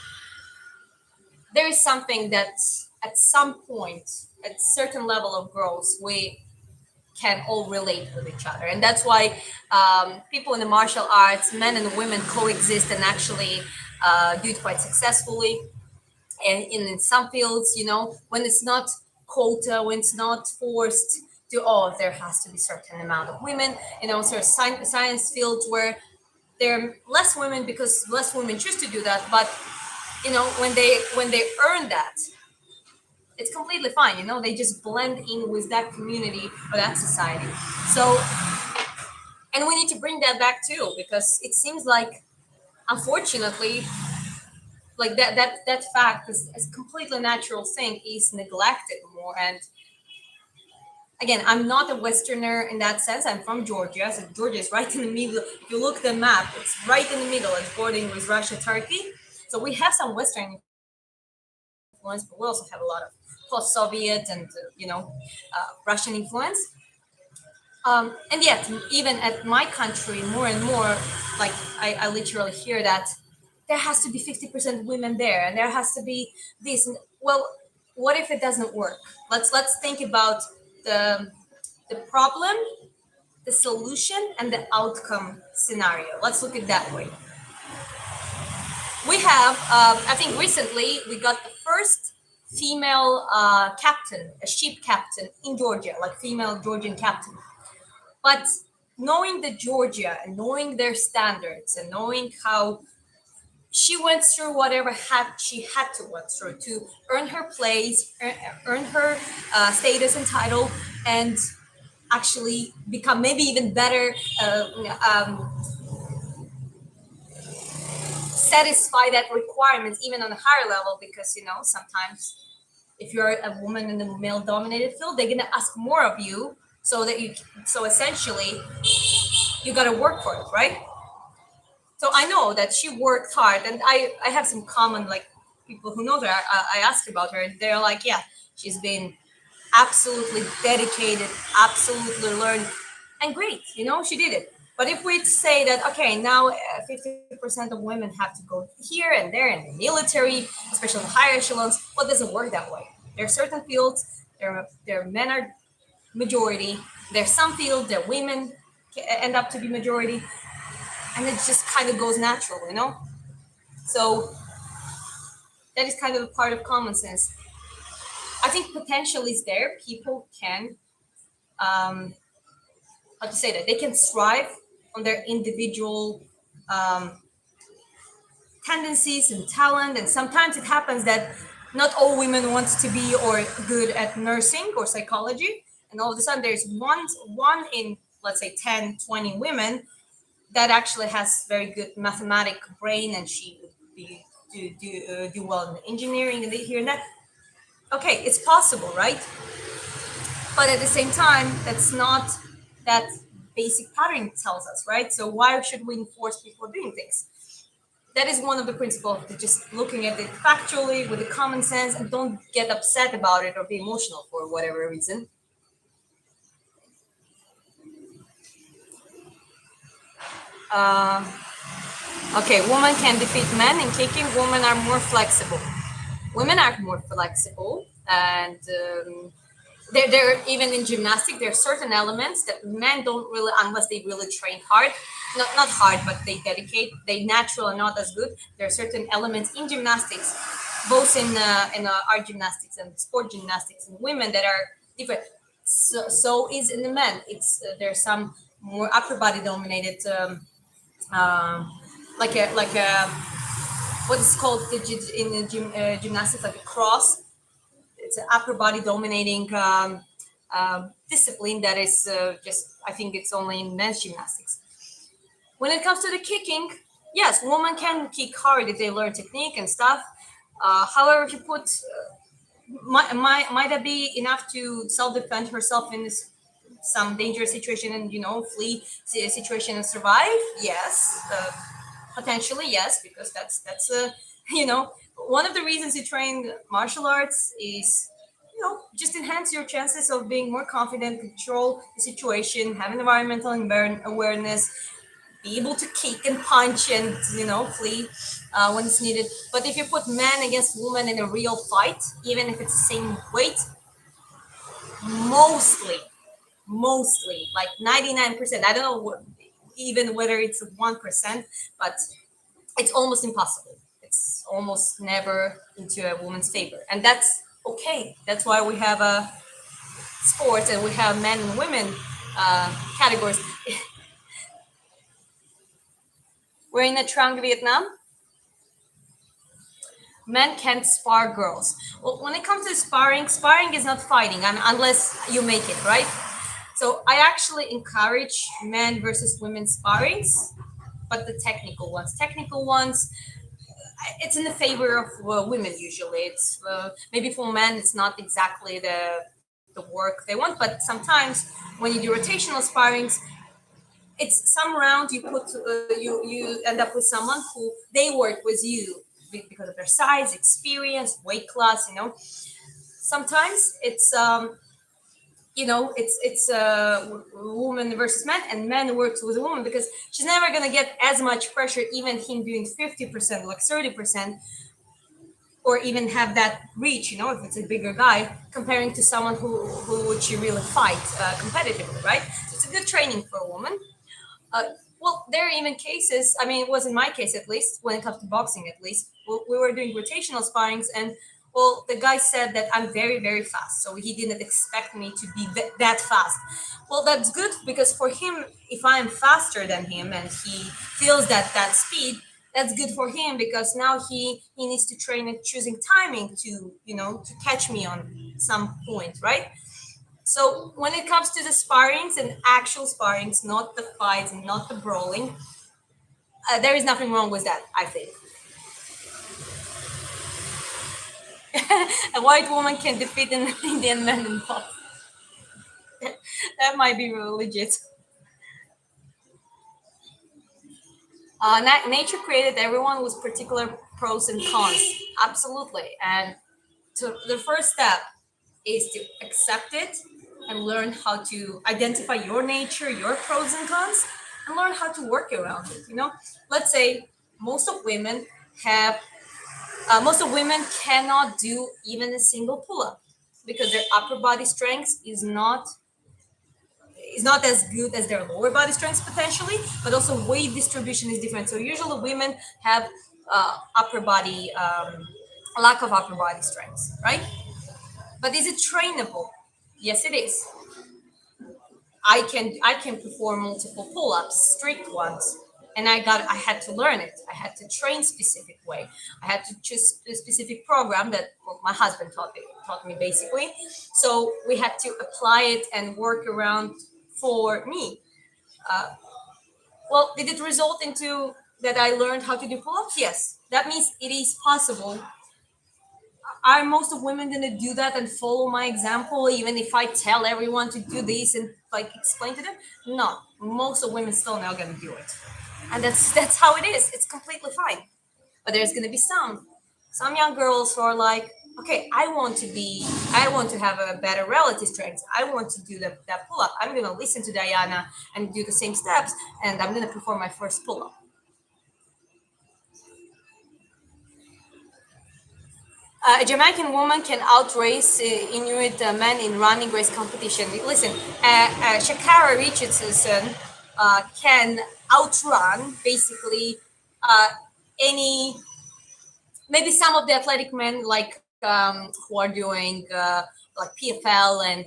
There is something that at some point, at certain level of growth, we can all relate with each other, and that's why people in the martial arts, men and women, coexist and actually do it quite successfully. And in some fields, when it's not quota, when it's not forced to, oh, there has to be certain amount of women, sort of science fields where there are less women because less women choose to do that. But when they earn that, it's completely fine. They just blend in with that community or that society. So, and we need to bring that back too, because it seems like, unfortunately, like that fact is completely natural thing is neglected more. And again, I'm not a Westerner in that sense. I'm from Georgia, so Georgia is right in the middle. If you look at the map, it's right in the middle. It's bordering with Russia, Turkey. So we have some Western influence, but we also have a lot of post-Soviet and Russian influence. And yet, even at my country, more and more, like I literally hear that there has to be 50% women there, and there has to be this. And, well, what if it doesn't work? Let's think about the problem, the solution, and the outcome scenario. Let's look at it that way. We have, I think, recently we got the first female captain, a ship captain in Georgia, like female Georgian captain. But knowing the Georgia and knowing their standards and knowing how she went through whatever she had to went through to earn her place, earn her status and title, and actually become maybe even better, satisfy that requirements even on a higher level, because sometimes if you're a woman in a male dominated field, they're gonna ask more of you, so essentially you got to work for it, right? So I know that she worked hard, and I have some common, like, people who know her. I asked about her, and they're like, yeah, she's been absolutely dedicated, absolutely learned, and great, she did it. But if we say that, okay, now 50% of women have to go here and there in the military, especially in the higher echelons, well, it doesn't work that way. There are certain fields, there men are majority. There's some fields that women end up to be majority, and it just kind of goes natural. So that is kind of a part of common sense. I think potential is there. People can, how to say that, they can thrive on their individual, um, tendencies and talent. And sometimes it happens that not all women want to be or good at nursing or psychology. And all of a sudden there's one in, let's say, 10, 20 women that actually has very good mathematic brain, and she would be do well in engineering and here and that. Okay, it's possible, right? But at the same time, that's not that basic pattern tells us, right? So why should we enforce people doing things? That is one of the principles, just looking at it factually with the common sense, and don't get upset about it or be emotional for whatever reason. uh, okay, women can defeat men in kicking. Women are more flexible. Women are more flexible, and they're even in gymnastics. There are certain elements that men don't really, unless they really train hard, not hard, but they dedicate. They natural are not as good. There are certain elements in gymnastics, both in art gymnastics and sport gymnastics, in women that are different. So is in the men. It's there's some more upper body dominated, um, like a what is called in the gymnastics, like a cross. It's an upper body dominating discipline that is just, I think it's only in men's gymnastics. When it comes to the kicking, yes, women can kick hard if they learn technique and stuff. However, if you put might that be enough to self-defend herself in this some dangerous situation, and flee the situation and survive? Yes, potentially yes, because that's one of the reasons you train martial arts is just enhance your chances of being more confident, control the situation, have environmental awareness, be able to kick and punch and flee when it's needed. But if you put man against woman in a real fight, even if it's the same weight, mostly like 99%, I don't know even whether it's 1%, but it's almost impossible. It's almost never into a woman's favor, and that's okay. That's why we have a sports and we have men and women categories. We're in a Trang, Vietnam. Men can't spar girls. Well, when it comes to sparring is not fighting, unless you make it right. So I actually encourage men versus women sparrings, but the technical ones, it's in the favor of women usually. It's maybe for men it's not exactly the work they want, but sometimes when you do rotational sparrings, it's some round you put you end up with someone who they work with you because of their size, experience, weight class. Sometimes it's woman versus man, and man works with a woman because she's never going to get as much pressure, even him doing 50%, like 30%, or even have that reach, if it's a bigger guy, comparing to someone who would she really fight competitively, right? So it's a good training for a woman. uh, well, there are even cases, I mean, it was in my case at least, when it comes to boxing at least, we were doing rotational sparrings, and well, the guy said that I'm very, very fast. So he didn't expect me to be that fast. Well, that's good because for him, if I'm faster than him and he feels that speed, that's good for him because now he needs to train at choosing timing to, to catch me on some point, right? So when it comes to the sparrings and actual sparrings, not the fights and not the brawling, there is nothing wrong with that, I think. A white woman can defeat an Indian man in box. That might be real legit. Nature created everyone with particular pros and cons. Absolutely. And so the first step is to accept it and learn how to identify your nature, your pros and cons, and learn how to work around it. Let's say most of women have, most of women cannot do even a single pull-up because their upper body strength is not as good as their lower body strength potentially, but also weight distribution is different. So usually women have upper body lack of upper body strength, right? But is it trainable? Yes, it is. I can perform multiple pull-ups, strict ones, and I had to learn it. I had to train specific way. I had to choose a specific program that, well, my husband taught me basically. So we had to apply it and work around for me. Well, did it result into that I learned how to do pull-ups? Yes. That means it is possible. Are most of women gonna do that and follow my example, even if I tell everyone to do this and like explain to them? No, most of women still not gonna do it, and that's how it is. It's completely fine. But there's gonna be some young girls who are like, okay, I want to have a better relative strength. I want to do that pull up. I'm gonna listen to Diana and do the same steps, and I'm gonna perform my first pull up. A Jamaican woman can outrace Inuit men in running race competition. Listen, Shakara Richardson can outrun basically uh, any, maybe some of the athletic men like who are doing like PFL and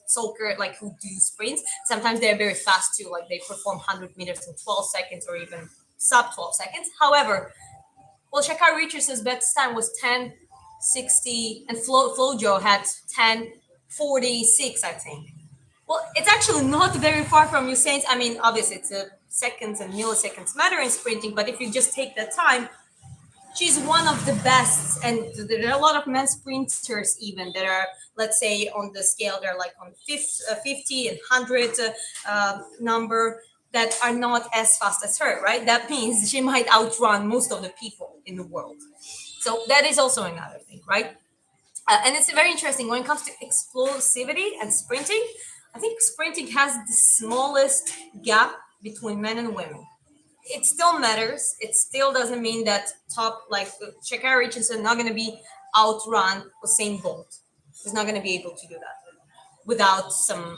soccer, like who do sprints. Sometimes they're very fast too, like they perform 100 meters in 12 seconds or even sub 12 seconds. However, well, Shakar Richardson's best time was 10:60, and Flojo had 10:46, I think. Well, it's actually not very far from Usain's. I mean, obviously, it's seconds and milliseconds matter in sprinting, but if you just take that time, she's one of the best. And there are a lot of men sprinters even that are, let's say, on the scale, they're like on 50 and 100 number, that are not as fast as her, right? That means she might outrun most of the people in the world. So that is also another thing, right? And it's very interesting when it comes to explosivity and sprinting. I think sprinting has the smallest gap between men and women. It still matters. It still doesn't mean that top, like Shakira Richardson, not going to be outrun Usain Bolt. He's not going to be able to do that without some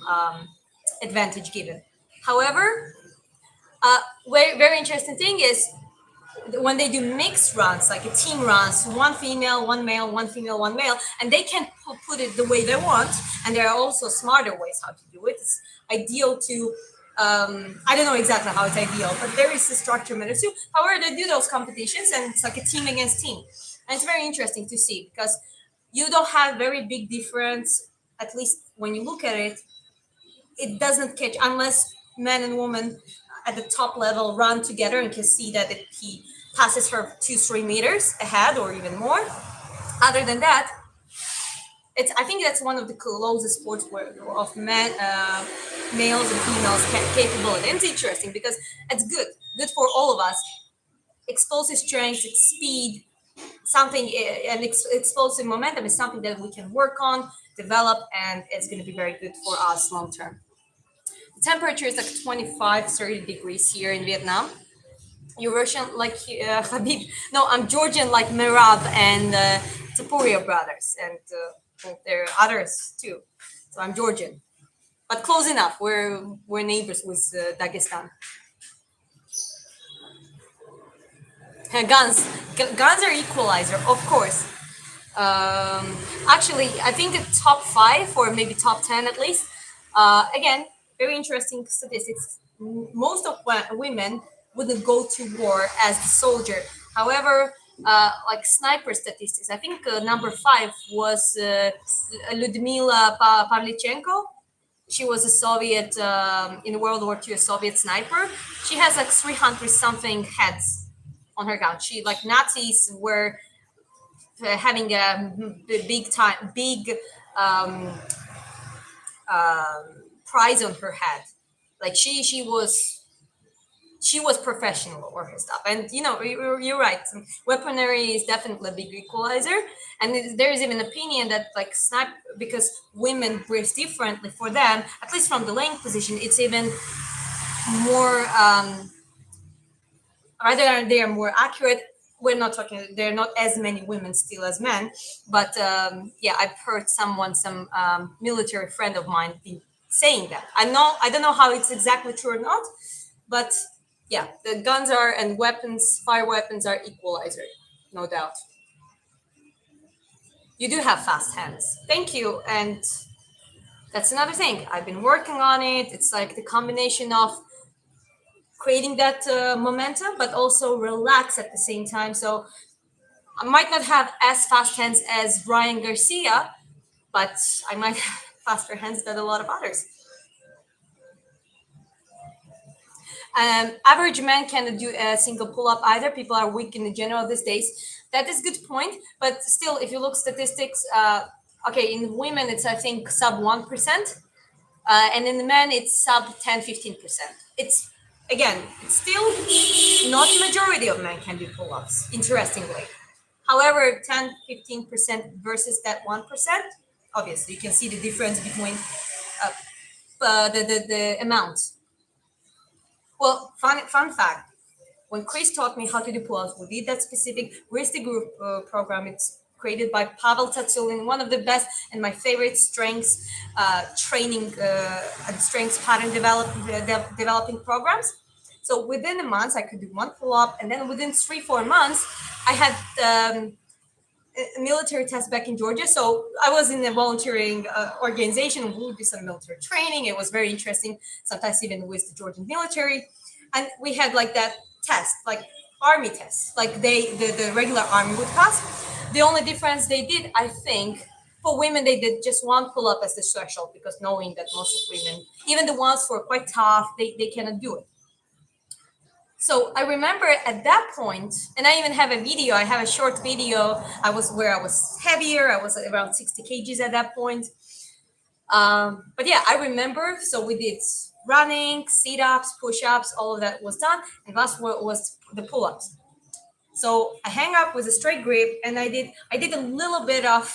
advantage given. However, very interesting thing is when they do mixed runs, like a team runs, one female, one male, one female, one male, and they can put it the way they want, and there are also smarter ways how to do it. It's ideal to, I don't know exactly how it's ideal, but there is a structure matters too. However, they do those competitions, and it's like a team against team, and it's very interesting to see because you don't have very big difference. At least when you look at it, it doesn't catch unless men and women at the top level run together and can see that he passes her 2-3 meters ahead or even more. Other than that, it's, I think that's one of the closest sports where of men, males and females capable. And it's interesting because it's good for all of us. Explosive strength, speed, something, and explosive momentum is something that we can work on, develop, and it's going to be very good for us long term. The temperature is like 25, 30 degrees here in Vietnam. You're Russian like Habib. No, I'm Georgian like Merab and Tapuria brothers, and well, there are others too. So I'm Georgian, but close enough. We're neighbors with Dagestan. Guns, guns are equalizer, of course. Actually, I think the top five or maybe top 10 at least. Again, very interesting statistics. Most of women wouldn't go to war as a soldier. However, like sniper statistics, I think number five was Ludmila Pavlichenko. She was a Soviet in World War II, a Soviet sniper. She has like 300 something heads on her gun. She, like, Nazis were having a big um, prize on her head. Like she was professional or her stuff. And you're right. Weaponry is definitely a big equalizer. And there is even opinion that, like, snipe, because women breathe differently for them, at least from the laying position, it's even more rather they are more accurate. We're not talking, there are not as many women still as men, but yeah, I've heard some military friend of mine be saying that. I don't know how it's exactly true or not, but yeah, the guns are, and weapons, fire weapons are equalizer, no doubt. You do have fast hands. Thank you. And that's another thing. I've been working on it. It's like the combination of creating that momentum, but also relax at the same time. So I might not have as fast hands as Ryan Garcia, but I might have faster hands than a lot of others. Average men cannot do a single pull-up either. People are weak in the general these days. That is good point. But still, if you look statistics, okay, in women it's I think sub 1%, and in the men it's sub 10-15%. It's again, it's still not majority of men can do pull-ups. Interestingly, however, 10-15% versus that 1%, obviously you can see the difference between the amount. Well, fun fact. When Chris taught me how to do pull-ups, we did that specific Risty Group program. It's created by Pavel Tatsulin, one of the best and my favorite strengths training and strengths pattern developing programs. So within a month, I could do one pull-up, and then within 3-4 months, I had a military test back in Georgia. So I was in a volunteering organization. We would do some military training. It was very interesting, sometimes even with the Georgian military. And we had like that test, like army tests, like the regular army would pass. The only difference they did, I think, for women, they did just one pull-up as the threshold because knowing that most of women, even the ones who are quite tough, they cannot do it. So I remember at that point, and I even have a video. I have a short video. I was heavier. I was around 60 kgs at that point. But yeah, I remember. So we did running, sit-ups, push-ups. All of that was done, and last was the pull-ups. So I hang up with a straight grip, and I did a little bit of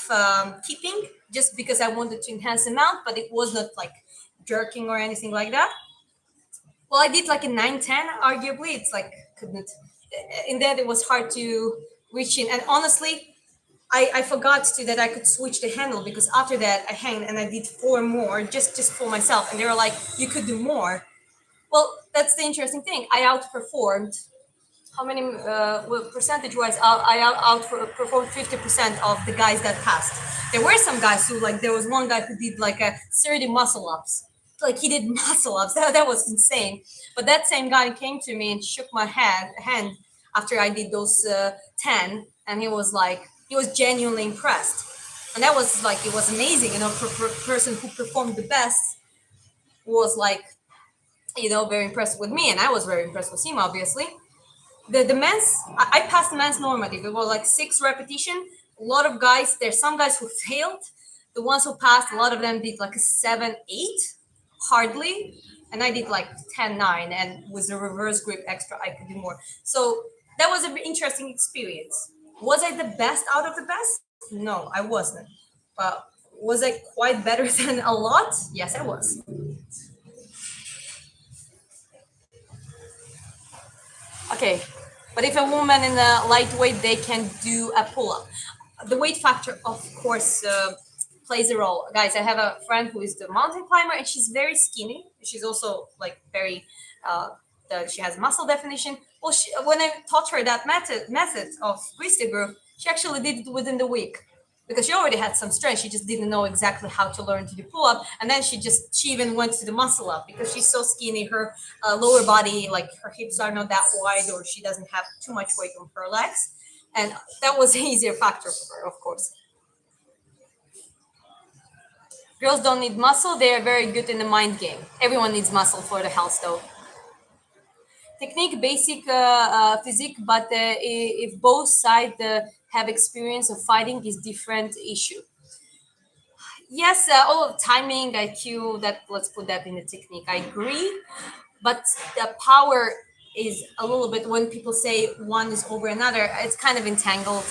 keeping just because I wanted to enhance the mount, but it was not like jerking or anything like that. Well, I did like a 9-10, arguably. It's like couldn't. In that, it was hard to reach in. And honestly, I forgot to that I could switch the handle because after that, I hanged and I did 4 more just for myself. And they were like, you could do more. Well, that's the interesting thing. I outperformed. How many percentage-wise? I outperformed 50% of the guys that passed. There were some guys who there was one guy who did like a 30 muscle ups. Like he did muscle ups. That was insane. But that same guy came to me and shook my hand after I did those 10, and he was genuinely impressed. And that was it was amazing. Person who performed the best was very impressed with me, and I was very impressed with him, obviously. The men's, I passed the men's normative. It was like 6 repetition. A lot of guys, there's some guys who failed. The ones who passed, a lot of them did like a 7-8, hardly. And I did like 10-9, and with the reverse grip extra, I could do more. So that was an interesting experience. Was I the best out of the best? No, I wasn't. But was I quite better than a lot? Yes, I was. Okay, but if a woman in a lightweight, they can do a pull-up. The weight factor, of course, plays a role. Guys, I have a friend who is the mountain climber, and she's very skinny. She's also very, she has muscle definition. Well, when I taught her that method of Bristol group, she actually did it within the week because she already had some strength. She just didn't know exactly how to learn to do pull up, and then she even went to the muscle up because she's so skinny. Her lower body, her hips are not that wide, or she doesn't have too much weight on her legs, and that was an easier factor for her, of course. Girls don't need muscle; they are very good in the mind game. Everyone needs muscle for the health, though. Technique, basic physique, but if both sides have experience of fighting, is different issue. Yes, all of timing, IQ, that let's put that in the technique. I agree, but the power is a little bit when people say one is over another, it's kind of entangled.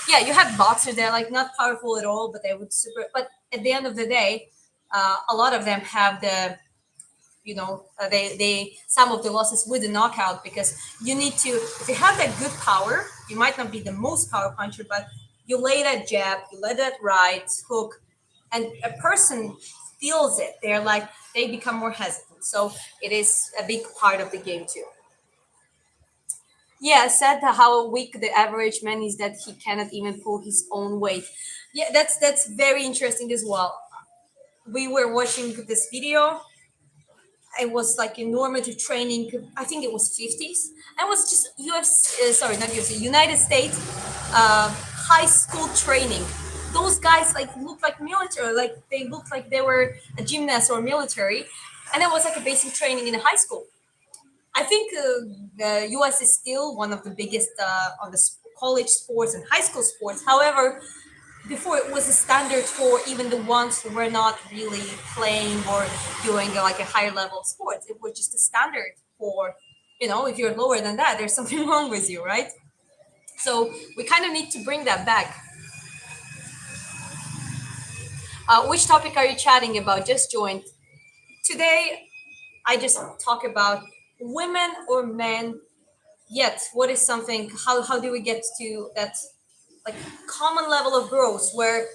Yeah, you have boxers that are not powerful at all, but they would super. But at the end of the day, a lot of them have the they some of the losses with the knockout because you need to, if you have that good power, you might not be the most power puncher, but you lay that jab, you lay that right hook, and a person feels it. They become more hesitant. So it is a big part of the game too. Yeah, said how weak the average man is that he cannot even pull his own weight. Yeah, that's very interesting as well. We were watching this video. it was like a normative training. I think it was 50s. And it was just UFC, sorry, not UFC, United States high school training. Those guys like looked like military, like they looked like they were a gymnast or military, and it was like a basic training in a high school. I think the US is still one of the biggest on the college sports and high school sports. However, before it was a standard for even the ones who were not really playing or doing like a higher level of sports. It was just a standard for, if you're lower than that, there's something wrong with you, right? So we kind of need to bring that back. Which topic are you chatting about? Just joined. Today, I just talk about women or men. Yet, what is something? How do we get to that like common level of growth where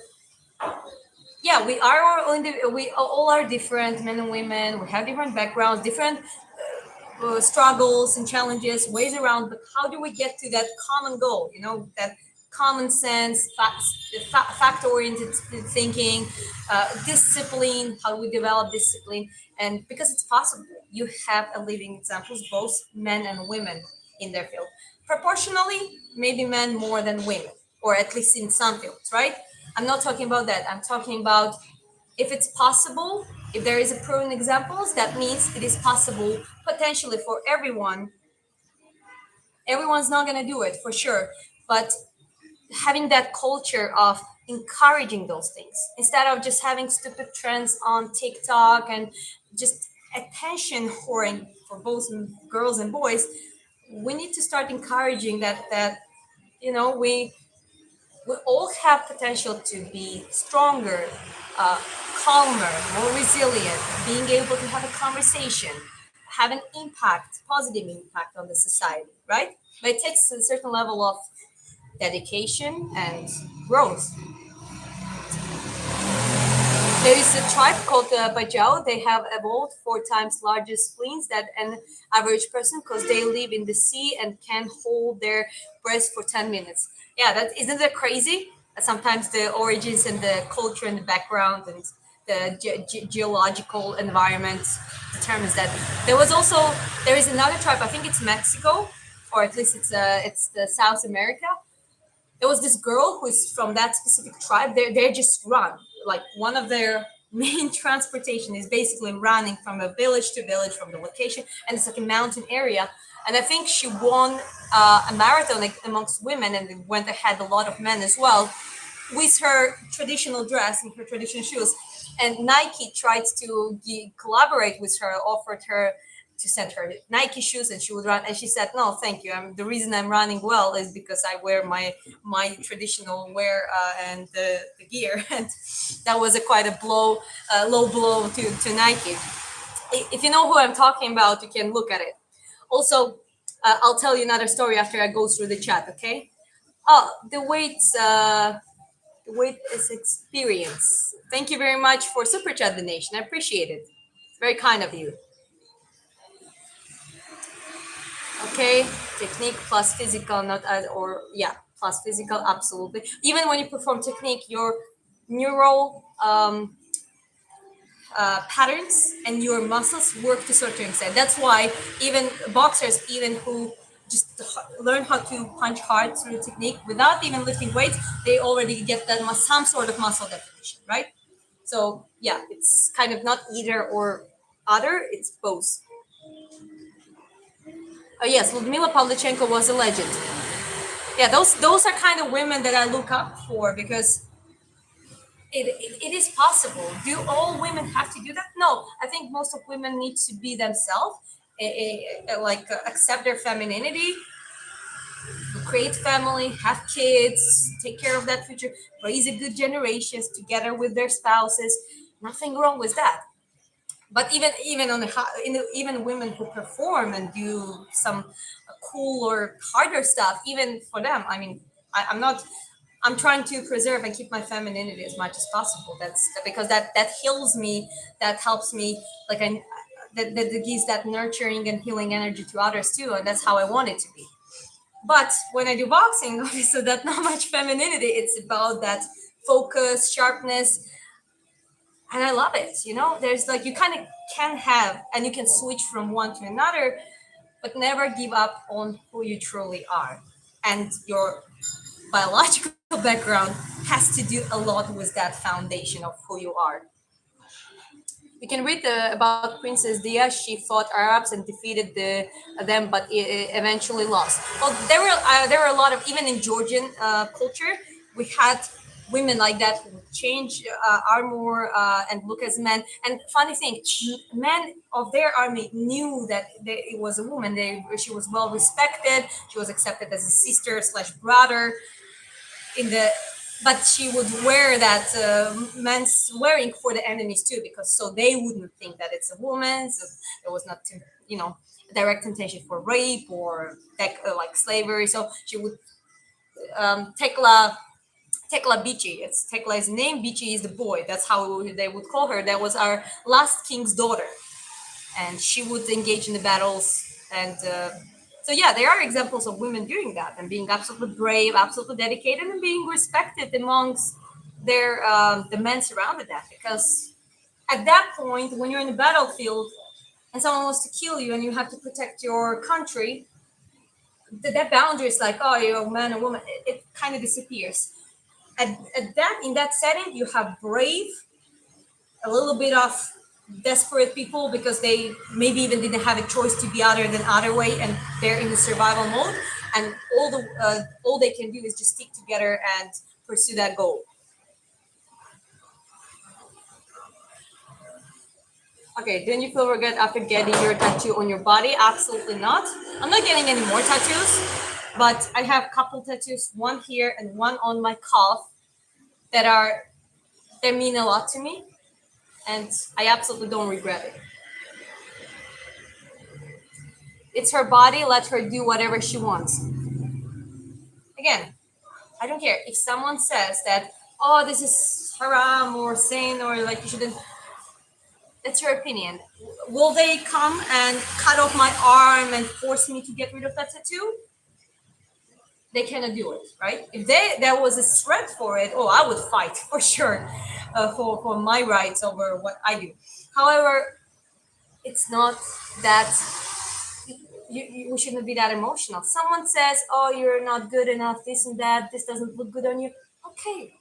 yeah we are we all are different men and women, we have different backgrounds, different struggles and challenges, ways around, but how do we get to that common goal, that common sense, fact oriented thinking, discipline, how do we develop discipline? And because it's possible, you have a living examples, both men and women in their field, proportionally maybe men more than women, or at least in some fields, right? I'm not talking about that. I'm talking about if it's possible, if there is a proven examples, that means it is possible potentially for everyone. Everyone's not going to do it for sure, but having that culture of encouraging those things instead of just having stupid trends on TikTok and just attention whoring for both girls and boys, we need to start encouraging that we all have potential to be stronger, uh, calmer, more resilient, being able to have a conversation, have an impact, positive impact on the society, right? But it takes a certain level of dedication and growth. There is a tribe called Bajau. They have evolved 4 times larger spleens than an average person because they live in the sea and can hold their breath for 10 minutes. Yeah, that isn't that crazy? Sometimes the origins and the culture and the background and the geological environment determines that. There is another tribe. I think it's Mexico, or at least it's the South America. There was this girl who's from that specific tribe. They just run. Like one of their main transportation is basically running from a village to village from the location, and it's like a mountain area. And I think she won a marathon like, amongst women, and went ahead a lot of men as well, with her traditional dress and her traditional shoes. And Nike tried to collaborate with her, offered her to send her Nike shoes, and she would run. And she said, "No, thank you. The reason I'm running well is because I wear my traditional wear and the gear." And that was a quite a low blow to Nike. If you know who I'm talking about, you can look at it. Also, I'll tell you another story after I go through the chat. Okay. Oh, the weight is experience. Thank you very much for super chat donation. I appreciate it. It's very kind of you. Okay, technique plus physical, not or yeah, plus physical, absolutely. Even when you perform technique, your neural patterns and your muscles work to a certain extent. That's why even boxers, even who just learn how to punch hard through technique without even lifting weights, they already get that some sort of muscle definition, right? So yeah, it's kind of not either or other, it's both. Yes, Ludmila Pavlichenko was a legend. Yeah, those are kind of women that I look up for because it is possible. Do all women have to do that? No, I think most of women need to be themselves, accept their femininity, create family, have kids, take care of that future, raise a good generations together with their spouses. Nothing wrong with that. But even even women who perform and do some cool or harder stuff, even for them, I mean, I'm not. I'm trying to preserve and keep my femininity as much as possible. That's because that heals me. That helps me. Like that gives that nurturing and healing energy to others too, and that's how I want it to be. But when I do boxing, obviously that's not much femininity. It's about that focus, sharpness, And I love it. There's like, you kind of can have, and you can switch from one to another, but never give up on who you truly are. And your biological background has to do a lot with that foundation of who you are. You can read about Princess Dia. She fought Arabs and defeated them, but eventually lost. Well, there were a lot of, even in Georgian culture, we had women like that who would change armor and look as men. And funny thing, men of their army knew that it was a woman. She was well respected. She was accepted as a sister slash brother in the but she would wear that men's wearing for the enemies too, because so they wouldn't think that it's a woman, so there was not you know direct intention for rape or like slavery. So she would Tekla Bichi. It's Tekla is the name, Bichi is the boy. That's how they would call her. That was our last king's daughter, and she would engage in the battles. And so yeah, there are examples of women doing that and being absolutely brave, absolutely dedicated, and being respected amongst their the men surrounded them. Because at that point, when you're in the battlefield and someone wants to kill you and you have to protect your country, that boundary is like, oh, you're a man or woman. It kind of disappears. At that in that setting, you have brave, a little bit of desperate people because they maybe even didn't have a choice to be other than other way, and they're in the survival mode, and all they can do is just stick together and pursue that goal. Okay, don't you feel regret after getting your tattoo on your body? Absolutely not. I'm not getting any more tattoos, but I have a couple tattoos, one here and one on my calf, that are they mean a lot to me, and I absolutely don't regret it. It's her body. Let her do whatever she wants. Again, I don't care if someone says that, oh, this is haram or sin or like you shouldn't. That's your opinion. Will they come and cut off my arm and force me to get rid of that tattoo? They cannot do it, right? If there was a threat for it, oh, I would fight for sure for my rights over what I do. However, it's not that we shouldn't be that emotional. Someone says, "Oh, you're not good enough. This and that. This doesn't look good on you." Okay,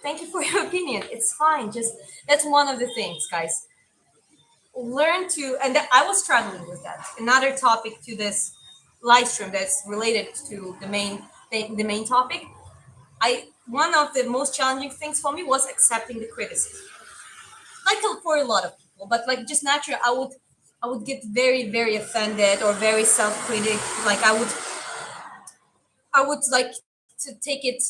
thank you for your opinion. It's fine. Just that's one of the things, guys. Learn to, and I was struggling with that. Another topic to this live stream that's related to the main thing, the main topic. I One of the most challenging things for me was accepting the criticism. Like for a lot of people, but like just naturally, I would get very very offended or very self-critic. Like I would like to take it.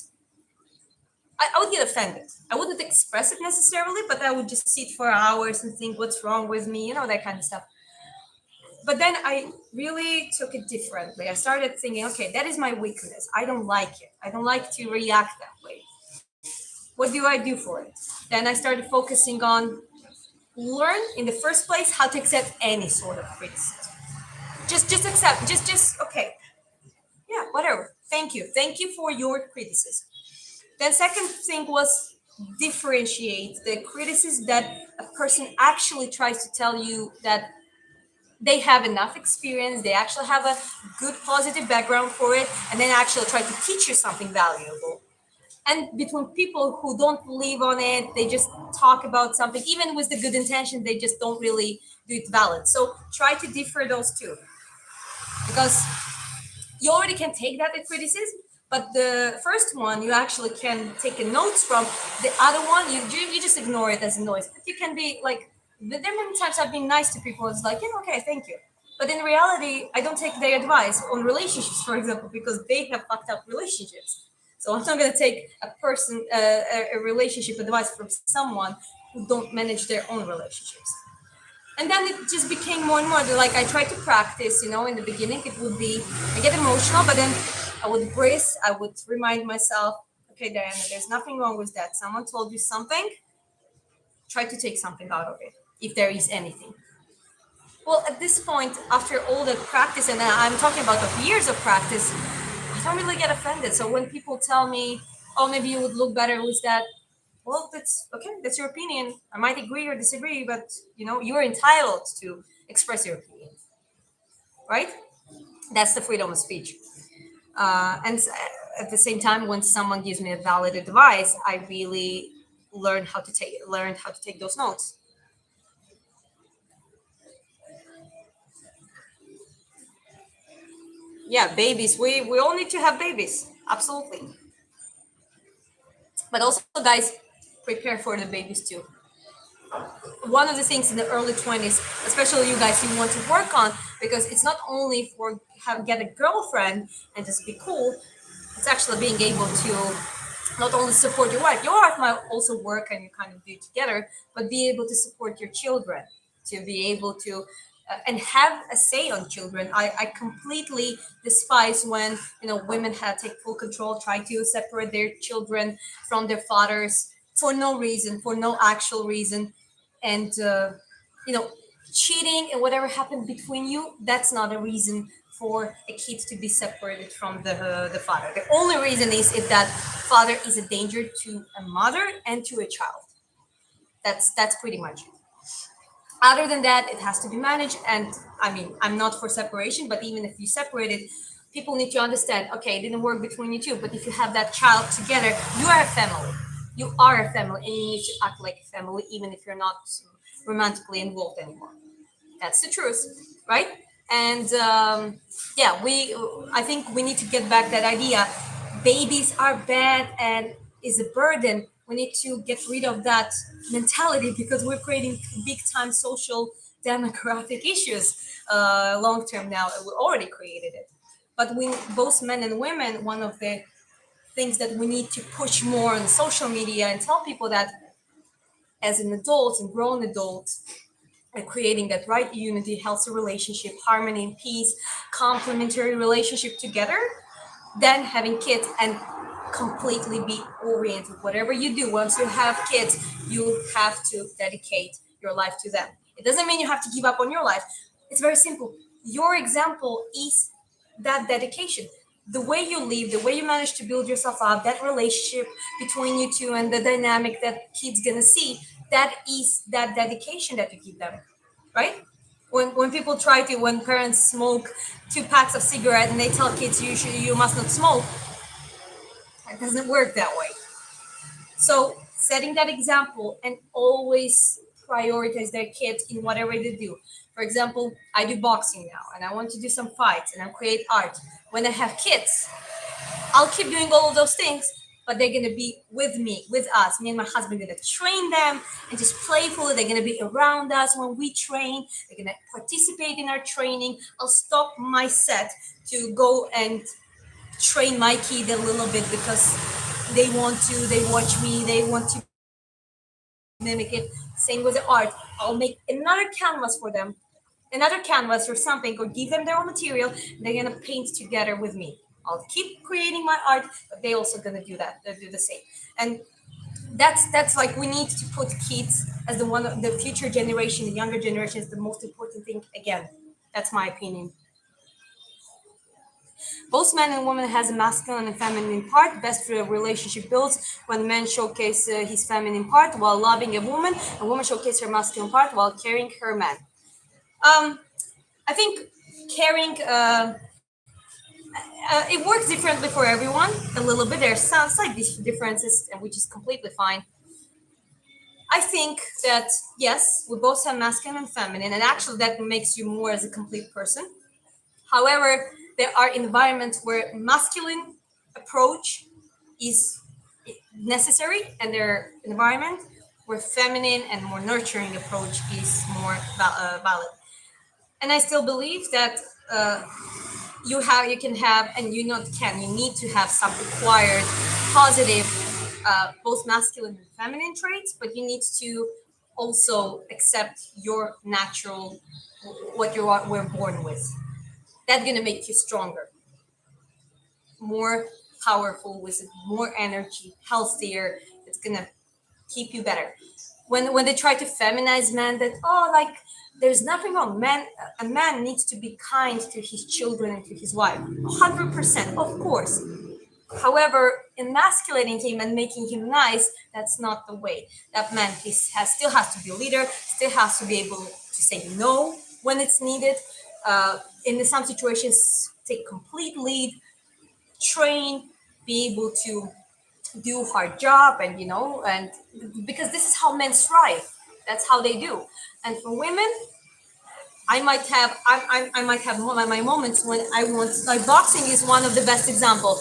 I would get offended. I wouldn't express it necessarily, but I would just sit for hours and think what's wrong with me, that kind of stuff. But then I really took it differently. I started thinking, okay, that is my weakness. I don't like it. I don't like to react that way. What do I do for it? Then I started focusing on learn in the first place how to accept any sort of criticism. Just accept. Just okay. Yeah, whatever. Thank you for your criticism. Then second thing was differentiate the criticism that a person actually tries to tell you that they have enough experience, they actually have a good positive background for it, and then actually try to teach you something valuable. And between people who don't believe on it, they just talk about something, even with the good intention, they just don't really do it valid. So try to differ those two, because you already can take that as criticism, but the first one you actually can take a notes from. The other one you just ignore it as a noise. But you can be like, there are many times I've been nice to people. It's like, yeah, okay, thank you. But in reality, I don't take their advice on relationships, for example, because they have fucked up relationships. So I'm not going to take a relationship advice from someone who don't manage their own relationships. And then it just became more and more like I tried to practice. In the beginning it would be I get emotional, but then I would breathe. I would remind myself, okay, Diana, there's nothing wrong with that. Someone told you something. Try to take something out of it, if there is anything. Well, at this point, after all the practice, and I'm talking about of years of practice, I don't really get offended. So when people tell me, oh, maybe you would look better with that, Well, that's okay. That's your opinion. I might agree or disagree, but you're entitled to express your opinion, right? That's the freedom of speech. And at the same time, when someone gives me a valid advice, I really learned how to take those notes. Yeah, babies. We all need to have babies. Absolutely. But also, guys, prepare for the babies too. One of the things in the early 20s, especially you guys, you want to work on, because it's not only for get a girlfriend and just be cool. It's actually being able to not only support your wife. Your wife might also work and you kind of do it together, but be able to support your children, to be able to and have a say on children. I completely despise when women have take full control, try to separate their children from their fathers for no reason, for no actual reason, and you know cheating and whatever happened between you, that's not a reason for a kid to be separated from the father. The only reason is if that father is a danger to a mother and to a child. That's pretty much it. Other than that, it has to be managed. And I mean, I'm not for separation, but even if you separate it, people need to understand, okay, it didn't work between you two, but if you have that child together, you are a family. You are a family, and you need to act like a family even if you're not romantically involved anymore. That's the truth, right? And yeah, I think we need to get back that idea. Babies are bad and is a burden. We need to get rid of that mentality because we're creating big time social demographic issues long term now. We already created it. But we, both men and women, one of the things that we need to push more on social media and tell people that as an adult and grown adult, and creating that right unity, healthy relationship, harmony and peace, complementary relationship together, then having kids and completely be oriented. Whatever you do, once you have kids, you have to dedicate your life to them. It doesn't mean you have to give up on your life. It's very simple. Your example is that dedication. The way you live, the way you manage to build yourself up, that relationship between you two and the dynamic that kids gonna see, that is that dedication that you give them, right? When people try to, when parents smoke 2 packs of cigarette and they tell kids you must not smoke, it doesn't work that way. So setting that example and always prioritize their kids in whatever they do. For example, I do boxing now and I want to do some fights and I create art. When I have kids, I'll keep doing all of those things, but they're gonna be with me, with us. Me and my husband are gonna train them and just playfully. They're gonna be around us when we train. They're gonna participate in our training. I'll stop my set to go and train my kid a little bit because they want to. They watch me. They want to mimic it. Same with the art. I'll make another canvas for them, another canvas or something, or give them their own material. They're gonna paint together with me. I'll keep creating my art, but they also gonna do that. They do the same, and that's like we need to put kids as the future generation, the younger generation is the most important thing. Again, that's my opinion. Both men and women has a masculine and feminine part. Best relationship builds when men showcase his feminine part while loving a woman, and woman showcase her masculine part while carrying her man. Um, I think caring. It works differently for everyone. A little bit. There's some slight differences, which is completely fine. I think that yes, we both have masculine and feminine, and actually that makes you more as a complete person. However, there are environments where masculine approach is necessary, and there are environments where feminine and more nurturing approach is more valid. And I still believe that you can have, and you not can, you need to have some required positive both masculine and feminine traits, but you need to also accept your natural, what you are were born with. That's gonna make you stronger, more powerful, with more energy, healthier. It's gonna keep you better. When they try to feminize men, that like there's nothing wrong. A man needs to be kind to his children and to his wife. 100%, of course. However, emasculating him and making him nice, that's not the way. That man still has to be a leader, still has to be able to say no when it's needed. In some situations, take complete lead, train, be able to do hard job, and and because this is how men strive. That's how they do. And for women, I might have my moments when I want, like boxing is one of the best example.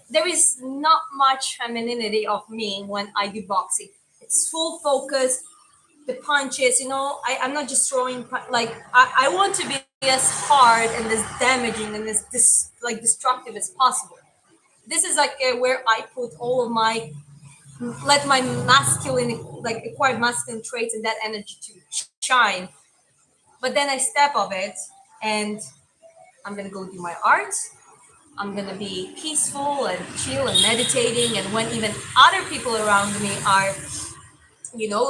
There is not much femininity of me when I do boxing. It's full focus, the punches. I'm not just throwing like I want to be as hard and as damaging and as like destructive as possible. This is like where I put all of my let my masculine, like acquired masculine traits and that energy to shine. But then I step of it, and I'm gonna go do my art. I'm gonna be peaceful and chill and meditating. And when even other people around me are,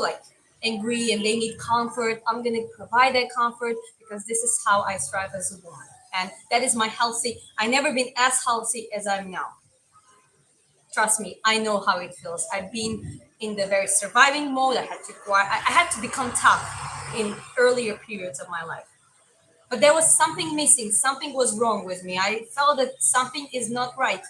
like angry and they need comfort, I'm gonna provide that comfort because this is how I strive as a woman. And that is my healthy. I never been as healthy as I'm now. Trust me, I know how it feels. I've been in the very surviving mode. I had to become tough in earlier periods of my life. But there was something missing. Something was wrong with me. I felt that something is not right.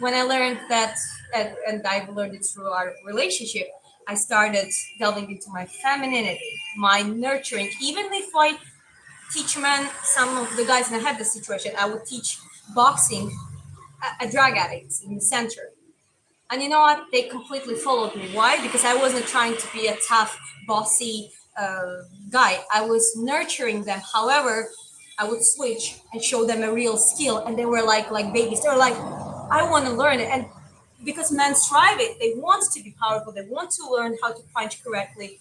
When I learned that, and I've learned it through our relationship, I started delving into my femininity, my nurturing. Even if I teach men, some of the guys, and I had the situation, I would teach boxing a drug addict in the center. And you know what? They completely followed me. Why? Because I wasn't trying to be a tough, bossy guy. I was nurturing them. However, I would switch and show them a real skill, and they were like babies. They were like, I want to learn it, and because men strive it, they want to be powerful. They want to learn how to punch correctly.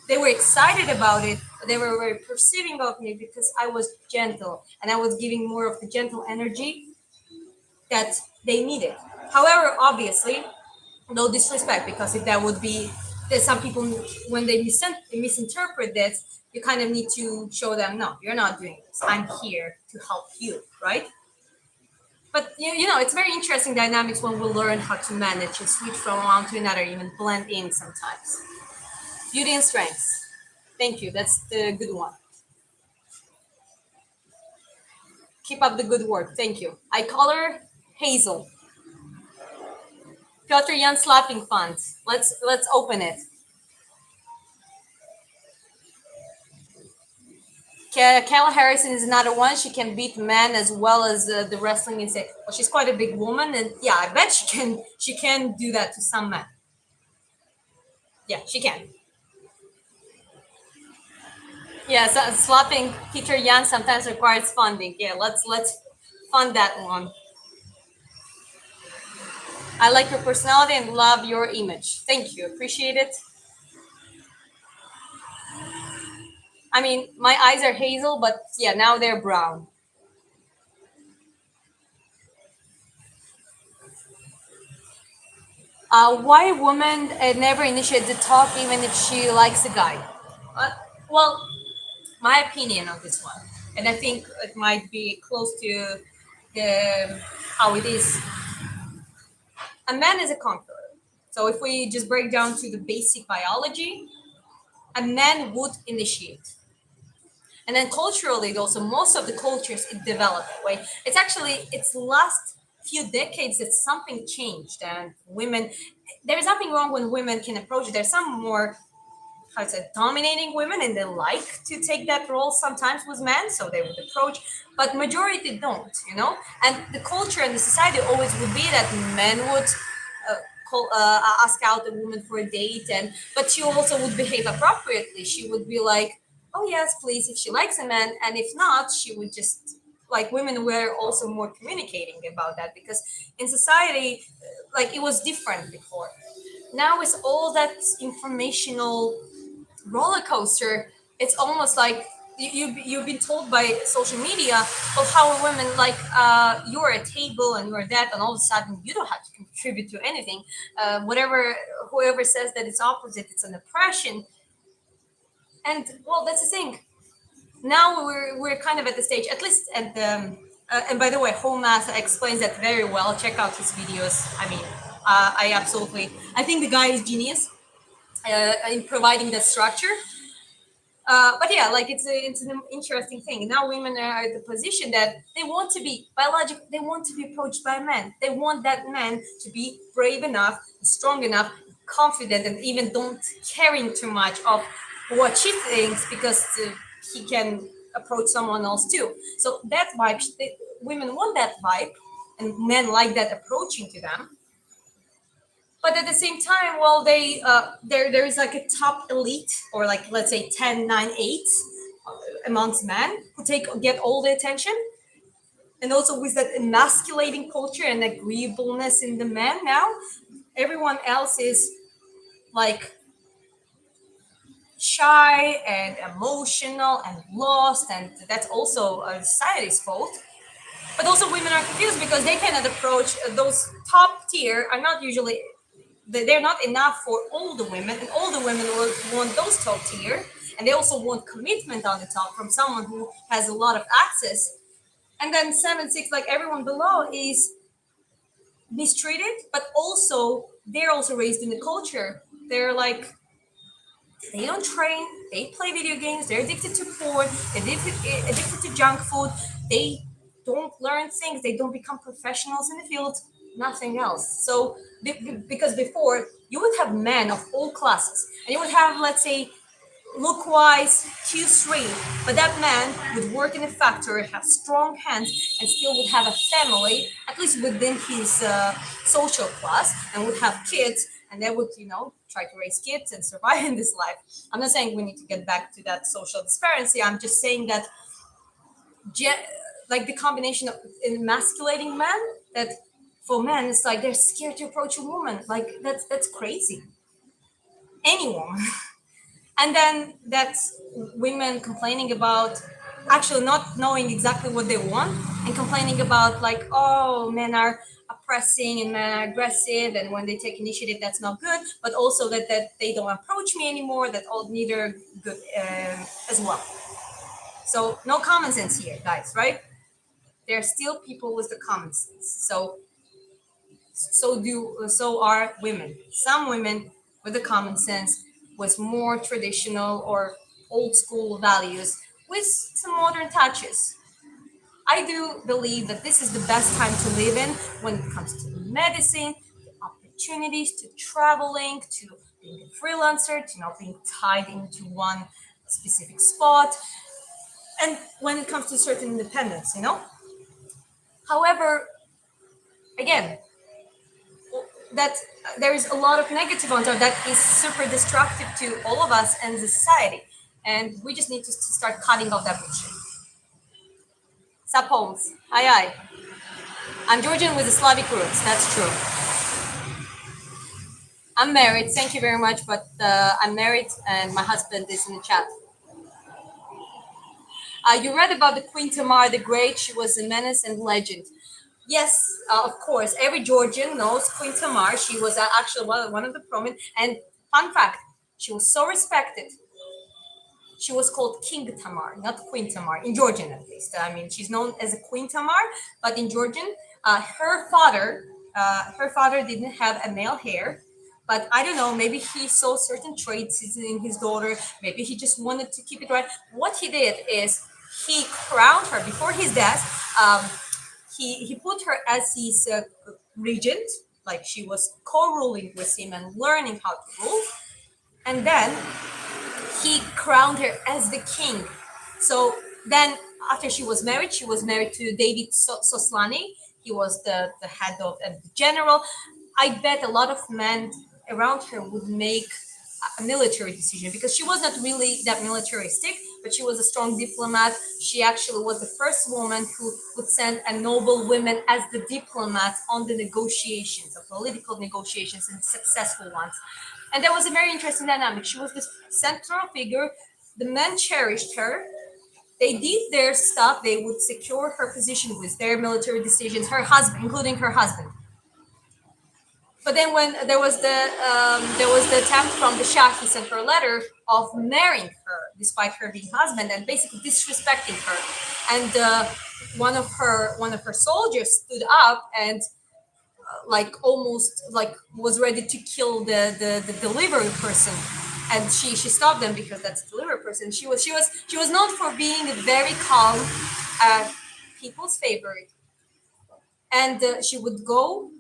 They were excited about it. But they were very perceiving of me because I was gentle, and I was giving more of the gentle energy that they needed. However, obviously, no disrespect, because if that would be, there's some people when they misinterpret this, you kind of need to show them, no, you're not doing this. I'm here to help you, right? But it's very interesting dynamics when we learn how to manage and switch from one to another, even blend in sometimes. Beauty and strengths. Thank you. That's the good one. Keep up the good work. Thank you. I color Hazel. Piotr Jan slapping fund. Let's open it. Kayla Harrison is another one. She can beat men as well as the wrestling is. Well, she's quite a big woman, and yeah, I bet she can. She can do that to some men. Yeah, she can. Yeah, so slapping Peter Yan sometimes requires funding. Yeah, let's fund that one. I like your personality and love your image. Thank you, appreciate it. I mean, my eyes are hazel, but yeah, now they're brown. Why a woman never initiates the talk even if she likes a guy? Uh, well, my opinion on this one, and I think it might be close to the how it is. A man is a conqueror. So if we just break down to the basic biology, a man would initiate. And then culturally, also most of the cultures it developed that way. It's actually it's last few decades that something changed, and women. There's nothing wrong when women can approach it. There's some more how to say dominating women, and they like to take that role sometimes with men, so they would approach. But majority don't, And the culture and the society always would be that men would. Ask out a woman for a date, and but she also would behave appropriately. She would be like, oh yes, please, if she likes a man, and if not, she would just like women were also more communicating about that because in society like it was different before. Now it's all that informational roller coaster. It's almost like you've been told by social media of how a woman like you're a table and you're that, and all of a sudden you don't have to contribute to anything. Whatever whoever says that it's opposite, it's an oppression. And well, that's the thing. Now we're kind of at the stage, at least at the And by the way, HoeMath explains that very well. Check out his videos. I mean, I think the guy is genius in providing that structure. But yeah, like it's an interesting thing. Now women are at the position that they want to be biological. They want to be approached by men. They want that man to be brave enough, strong enough, confident, and even don't caring too much of what she thinks because he can approach someone else too. So that vibe, women want that vibe, and men like that approaching to them. But at the same time, well, they there is like a top elite, or like let's say 10, 9, 8 amongst men who get all the attention, and also with that emasculating culture and agreeableness in the men. Now everyone else is like shy and emotional and lost, and that's also society's fault. But also women are confused because they cannot approach those top tier are not usually they're not enough for all the women, and all the women will want those top tier, and they also want commitment on the top from someone who has a lot of access. And then 7, 6, like everyone below, is mistreated, but also they're also raised in the culture. They're like they don't train, they play video games, they're addicted to porn, addicted to junk food, they don't learn things, they don't become professionals in the field, nothing else. So because before you would have men of all classes, and you would have, let's say, look wise Q3, but that man would work in a factory, have strong hands, and still would have a family, at least within his social class, and would have kids, and they would, try to raise kids and survive in this life. I'm not saying we need to get back to that social disparity. I'm just saying that, like the combination of emasculating men, that for men it's like they're scared to approach a woman. Like that's crazy. Anyone. And then that's women complaining about actually not knowing exactly what they want, and complaining about like, oh, men are oppressing and men are aggressive, and when they take initiative that's not good, but also that they don't approach me anymore, that all neither good as well. So no common sense here, guys, right? There are still people with the common sense. So are women. Some women with the common sense, with more traditional or old school values, with some modern touches. I do believe that this is the best time to live in when it comes to medicine, to opportunities, to traveling, to being a freelancer, to not being tied into one specific spot, and when it comes to certain independence. However, again, that there is a lot of negative on top that is super destructive to all of us and society, and we just need to start cutting off that bullshit. Suppose, aye. I'm Georgian with the Slavic roots. That's true. I'm married. Thank you very much, but I'm married, and my husband is in the chat. You read about the Queen Tamar the Great. She was a menace and legend. Yes, of course. Every Georgian knows Queen Tamar. She was actually one of the prominent. And fun fact, she was so respected. She was called King Tamar, not Queen Tamar, in Georgian at least. I mean, she's known as a Queen Tamar, but in Georgian, her father didn't have a male hair. But I don't know, maybe he saw certain traits in his daughter. Maybe he just wanted to keep it right. What he did is he crowned her before his death. He put her as his regent, like she was co-ruling with him and learning how to rule. And then he crowned her as the king. So then after she was married to David Soslani. He was the head of the general. I bet a lot of men around her would make a military decision, because she was not really that militaristic, but she was a strong diplomat. She actually was the first woman who would send a noble woman as the diplomat on the negotiations, the political negotiations, and successful ones. And that was a very interesting dynamic. She was this central figure. The men cherished her. They did their stuff. They would secure her position with their military decisions, her husband, including her husband. But then when there was the attempt from the Shah, he sent her a letter of marrying her despite her being husband, and basically disrespecting her. And one of her soldiers stood up and like almost like was ready to kill the delivery person, and she stopped them because that's a delivery person. She was known for being very calm, uh, people's favorite, and she would go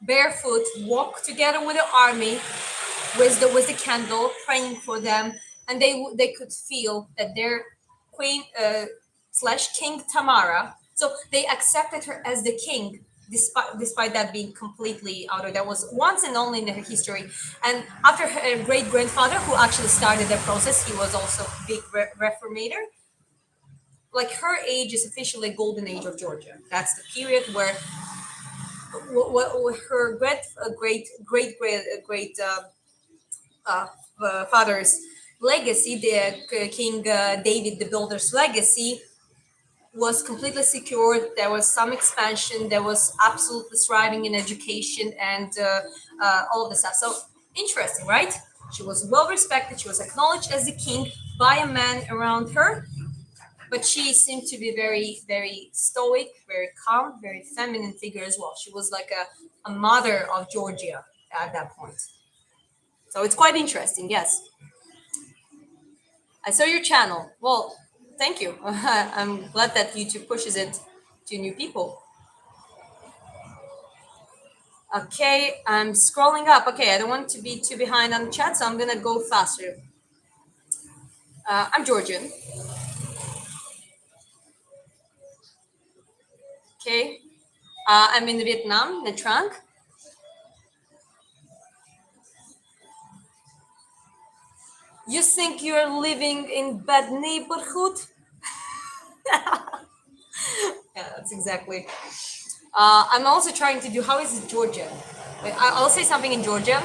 barefoot, walk together with the army, with the candle, praying for them, and they could feel that their queen slash king Tamara. So they accepted her as the king, despite that being completely out of that was once and only in her history. And after her great grandfather, who actually started the process, he was also a big reformator. Like her age is officially golden age of Georgia. That's the period where what her great father's legacy, the King David the Builder's legacy, was completely secured. There was some expansion. There was absolutely thriving in education and all of the stuff. So interesting, right? She was well respected. She was acknowledged as the king by a man around her, but she seemed to be very, very stoic, very calm, very feminine figure as well. She was like a mother of Georgia at that point. So it's quite interesting. Yes. I saw your channel. Well, thank you. I'm glad that YouTube pushes it to new people. Okay, I'm scrolling up. Okay, I don't want to be too behind on the chat, so I'm gonna go faster. I'm Georgian. Okay, I'm in Vietnam, Nha Trang. You think you're living in bad neighborhood? Yeah, that's exactly. I'm also trying to do. How is it Georgia? Wait, I'll say something in Georgia.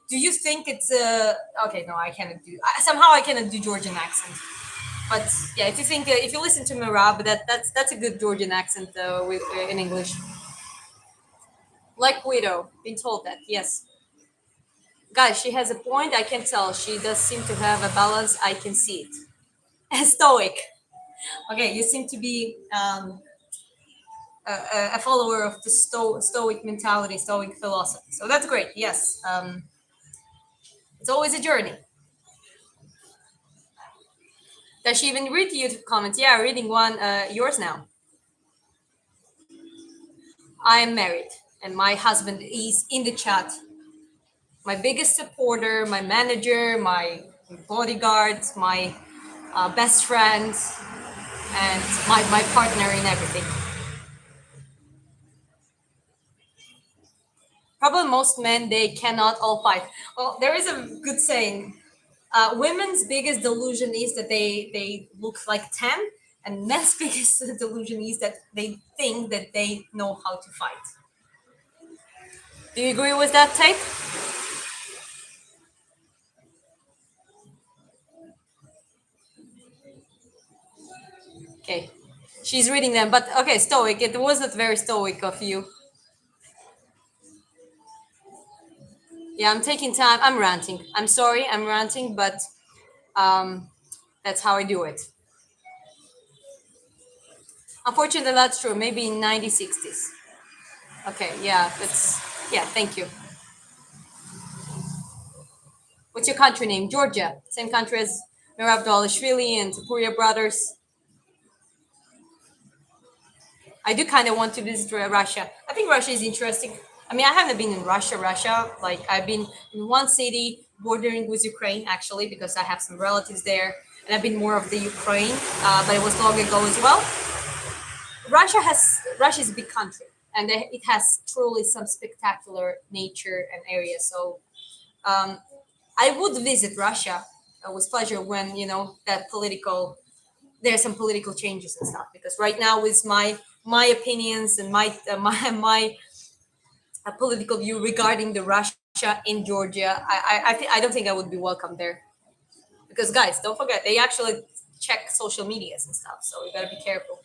Do you think it's okay? No, I cannot do. Somehow I cannot do Georgian accent. But yeah, if you listen to Mirab, that's a good Georgian accent in English. Like Widow, been told that. Yes, guys, she has a point. I can tell she does seem to have a balance. I can see it. Stoic. Okay, you seem to be a follower of the Stoic mentality, Stoic philosophy. So that's great. Yes, it's always a journey. Does she even read the YouTube comments? Yeah, reading one. Yours now. I am married, and my husband is in the chat. My biggest supporter, my manager, my bodyguard, my best friend, and my partner in everything. Probably most men, they cannot all fight. Well, there is a good saying. Women's biggest delusion is that they look like 10, and men's biggest delusion is that they think that they know how to fight. Do you agree with that take? Okay. She's reading them, but okay, stoic. It wasn't very stoic of you. Yeah, I'm taking time. I'm ranting. I'm sorry, I'm ranting, but um, that's how I do it. Unfortunately, that's true. Maybe in 1960s. Okay, yeah, yeah, thank you. What's your country name? Georgia. Same country as Mirab Dvalishvili and Tapuria brothers. I do kind of want to visit Russia. I think Russia is interesting. I mean, I haven't been in Russia. Like, I've been in one city bordering with Ukraine, actually, because I have some relatives there. And I've been more of the Ukraine, but it was long ago as well. Russia is a big country, and it has truly some spectacular nature and areas. So I would visit Russia with pleasure when that there's some political changes and stuff. Because right now, with my opinions and my political view regarding the Russia in Georgia, I don't think I would be welcome there. Because guys, don't forget they actually check social medias and stuff, so you gotta be careful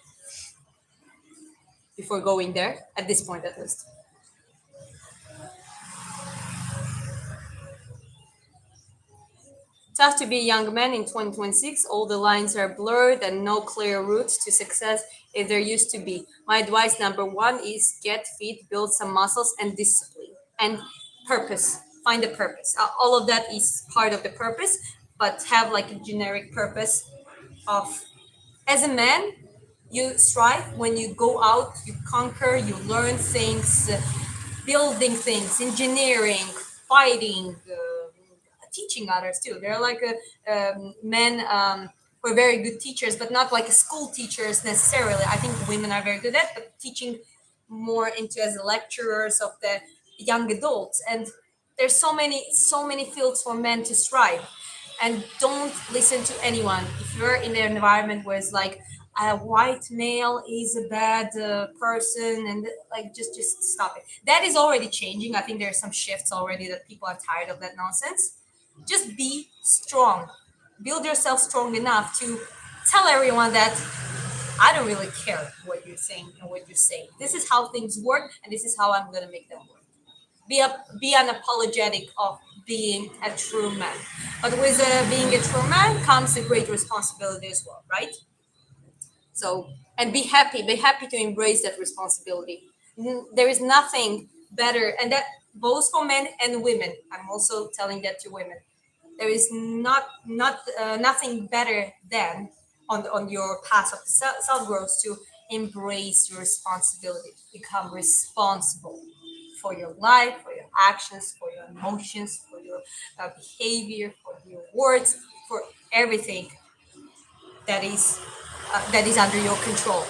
before going there at this point, at least. Tough to be a young man in 2026. All the lines are blurred and no clear route to success if there used to be. My advice number one is get fit, build some muscles, and discipline and purpose. Find a purpose. All of that is part of the purpose, but have like a generic purpose of as a man, you strive when you go out, you conquer, you learn things, building things, engineering, fighting, teaching others too. They're like men who are very good teachers, but not like school teachers necessarily. I think women are very good at, but teaching more into as lecturers of the young adults. And there's so many fields for men to strive. And don't listen to anyone. If you're in an environment where it's like a white male is a bad person, and like just stop it. That is already changing. I think there are some shifts already that people are tired of that nonsense. Just be strong. Build yourself strong enough to tell everyone that I don't really care what you're saying and what you say. This is how things work, and this is how I'm gonna make them work. Be unapologetic of being a true man. But with being a true man comes a great responsibility as well, right? So, and be happy. Be happy to embrace that responsibility. There is nothing better, and that both for men and women. I'm also telling that to women. There is nothing better than on your path of self growth to embrace your responsibility, become responsible for your life, for your actions, for your emotions, for your behavior, for your words, for everything that is under your control.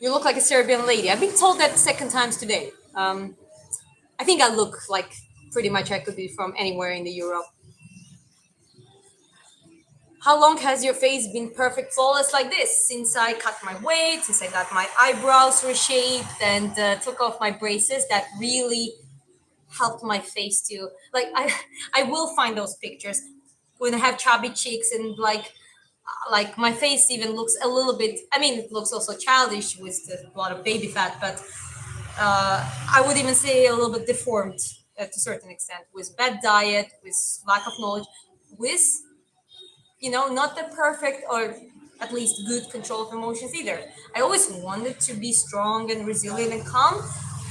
You look like a Serbian lady. I've been told that second times today. I think I look like pretty much I could be from anywhere in the Europe. How long has your face been perfect, flawless like this? Since I cut my weight, since I got my eyebrows reshaped and took off my braces, that really helped my face to like I will find those pictures when I have chubby cheeks and like my face even looks a little bit. I mean, it looks also childish with a lot of baby fat, but I would even say a little bit deformed to a certain extent with bad diet, with lack of knowledge, with not the perfect or at least good control of emotions either. I always wanted to be strong and resilient and calm,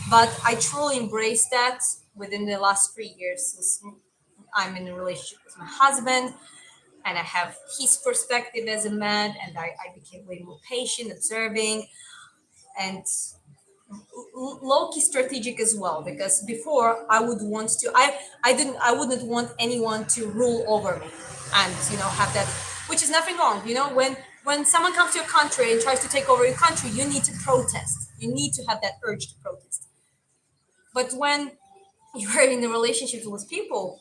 but I truly embraced that within the last 3 years since I'm in a relationship with my husband and I have his perspective as a man, and I became way more patient, observing, and low-key strategic as well, because before I would want to I wouldn't want anyone to rule over me and have that, which is nothing wrong. When someone comes to your country and tries to take over your country, you need to protest, you need to have that urge to protest. But when you're in a relationship with people,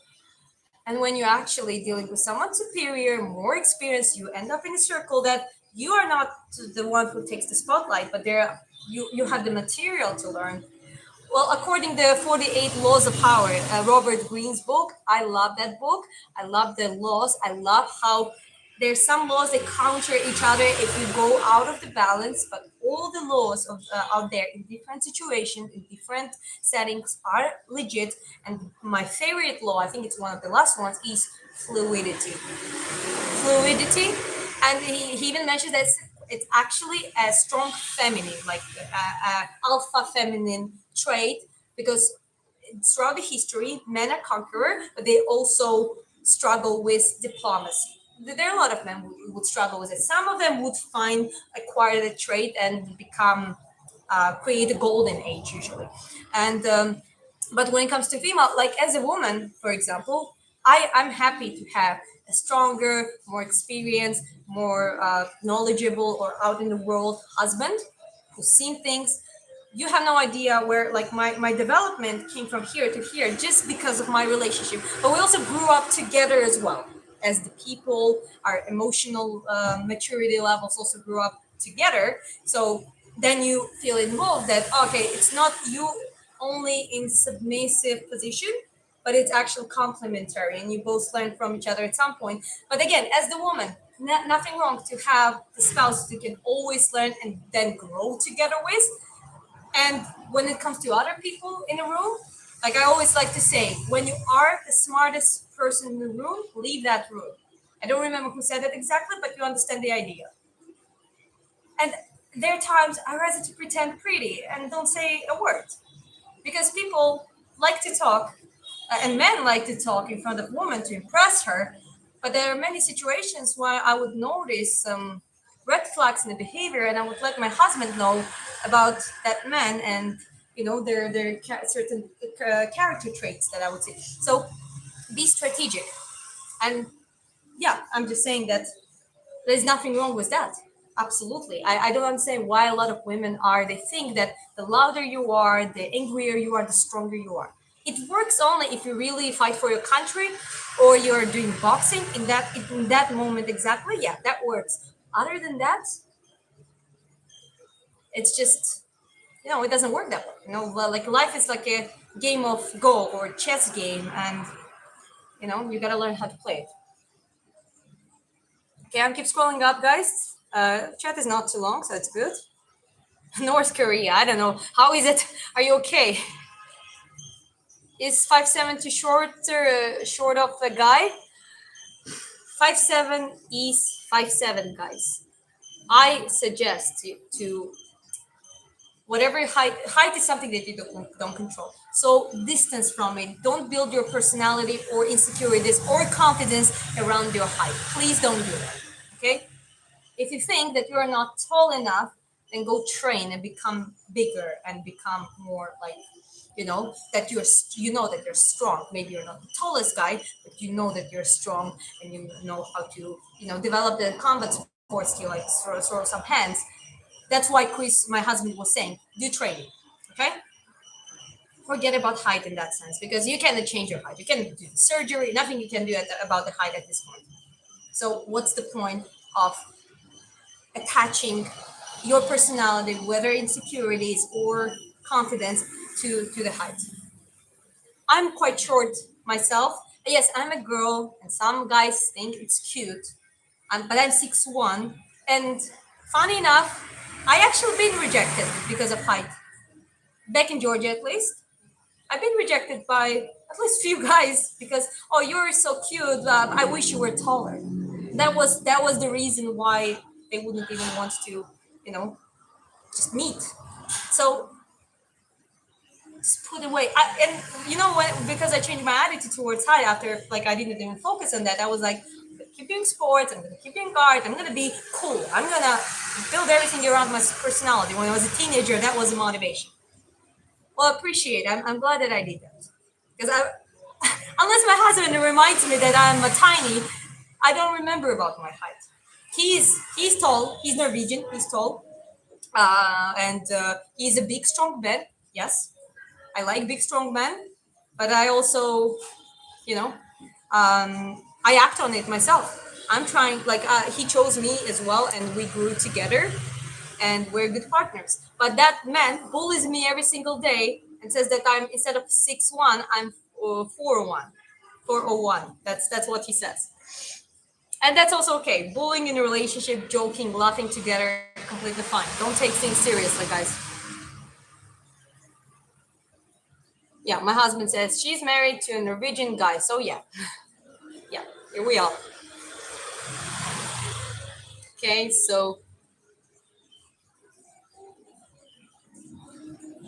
and when you're actually dealing with someone superior, more experienced, you end up in a circle that you are not the one who takes the spotlight, but you have the material to learn. Well, according to the 48 Laws of Power, Robert Greene's book, I love that book. I love the laws. I love how there's some laws that counter each other if you go out of the balance, but all the laws out there in different situations, in different settings are legit. And my favorite law, I think it's one of the last ones, is fluidity. Fluidity. And he even mentions that it's actually a strong feminine, like alpha feminine trait, because throughout the history, men are conqueror, but they also struggle with diplomacy. There are a lot of men who would struggle with it. Some of them would acquire the trait and become create a golden age usually. And but when it comes to female, like as a woman, for example, I'm happy to have a stronger, more experienced, more knowledgeable or out in the world husband who's seen things. You have no idea where like my development came from here to here just because of my relationship. But we also grew up together as well as the people, our emotional maturity levels also grew up together. So then you feel involved that okay, it's not you only in submissive position, but it's actually complementary and you both learn from each other at some point. But again, as the woman, nothing wrong to have the spouse you can always learn and then grow together with. And when it comes to other people in a room, Like I always like to say, when you are the smartest person in the room, leave that room. I don't remember who said that exactly, but you understand the idea. And there are times I rather to pretend pretty and don't say a word because people like to talk, and men like to talk in front of women to impress her. But there are many situations where I would notice some red flags in the behavior, and I would let my husband know about that man and their certain character traits that I would see. So be strategic, and yeah, I'm just saying that there's nothing wrong with that. Absolutely. I don't understand why a lot of women are, they think that the louder you are, the angrier you are, the stronger you are. It works only if you really fight for your country or you're doing boxing in that moment exactly. Yeah, that works. Other than that, it's just, it doesn't work that way. Like life is like a game of Go or chess game, and you gotta learn how to play it. Okay, I'll keep scrolling up, guys. Chat is not too long, so it's good. North Korea. I don't know. How is it? Are you okay? Is 5'7" too short of a guy? 5'7" is 5'7", guys. I suggest you to whatever height is something that you don't control. So distance from it. Don't build your personality or insecurities or confidence around your height. Please don't do that. Okay? If you think that you are not tall enough, then go train and become bigger and become more like, that that you're strong. Maybe you're not the tallest guy, but you know that you're strong, and you know how to develop the combat sports skill, like throw some hands. That's why Chris, my husband, was saying do training. Okay, forget about height in that sense, because you cannot change your height. You can do surgery. Nothing you can do about the height at this point. So what's the point of attaching your personality, whether insecurities or confidence, to the height? I'm quite short myself. Yes, I'm a girl, and some guys think it's cute. But I'm 6'1", and funny enough, I actually been rejected because of height. Back in Georgia, at least, I've been rejected by at least few guys because, oh, you're so cute. I wish you were taller. That was the reason why they wouldn't even want to, you know, just meet. So just put away. And what? Because I changed my attitude towards height after, like, I didn't even focus on that. I was like, I'm gonna keep doing sports. I'm gonna keep doing guard. I'm gonna be cool. I'm gonna build everything around my personality. When I was a teenager, that was a motivation. Well, I appreciate it. I'm glad that I did that because unless my husband reminds me that I'm a tiny, I don't remember about my height. He's tall. He's Norwegian. He's tall, and he's a big, strong man. Yes, I like big, strong men, but I also, you know, I act on it myself. I'm trying. Like he chose me as well, and we grew together, and we're good partners. But that man bullies me every single day and says that I'm, instead of 6'1", I'm 4'1", 401. That's what he says, and that's also okay. Bullying in a relationship, joking, laughing together, completely fine. Don't take things seriously, guys. Yeah, my husband says she's married to a Norwegian guy. So yeah, yeah, here we are. Okay, so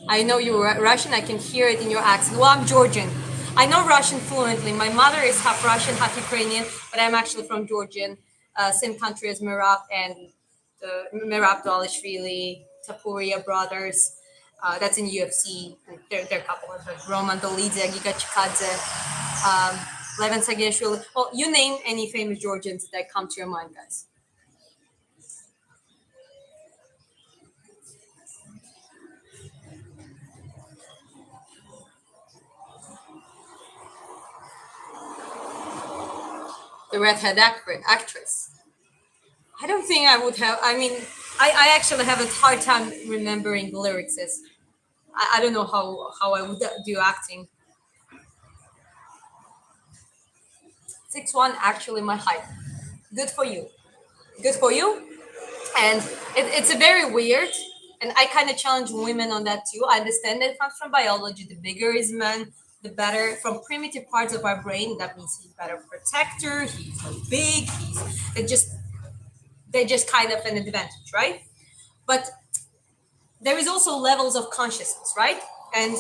I know you're Russian. I can hear it in your accent. Well, I'm Georgian. I know Russian fluently. My mother is half Russian, half Ukrainian, but I'm actually from Georgian, same country as Mirab and Mirab Dvalishvili, Tapuria brothers. That's in UFC. And they're a couple of them. Roman Dolidze, Giga Chikadze, Levin Sagiashvili. Well, you name any famous Georgians that come to your mind, guys. The redhead actress. I don't think I would have. I mean, I actually have a hard time remembering the lyrics. I don't know how I would do acting. 6'1", actually my height. Good for you. Good for you. And it's a very weird. And I kind of challenge women on that too. I understand that it comes from biology. The bigger is man, the better from primitive parts of our brain. That means he's better protector. He's like big. It just they're just kind of an advantage, right? But there is also levels of consciousness, right? And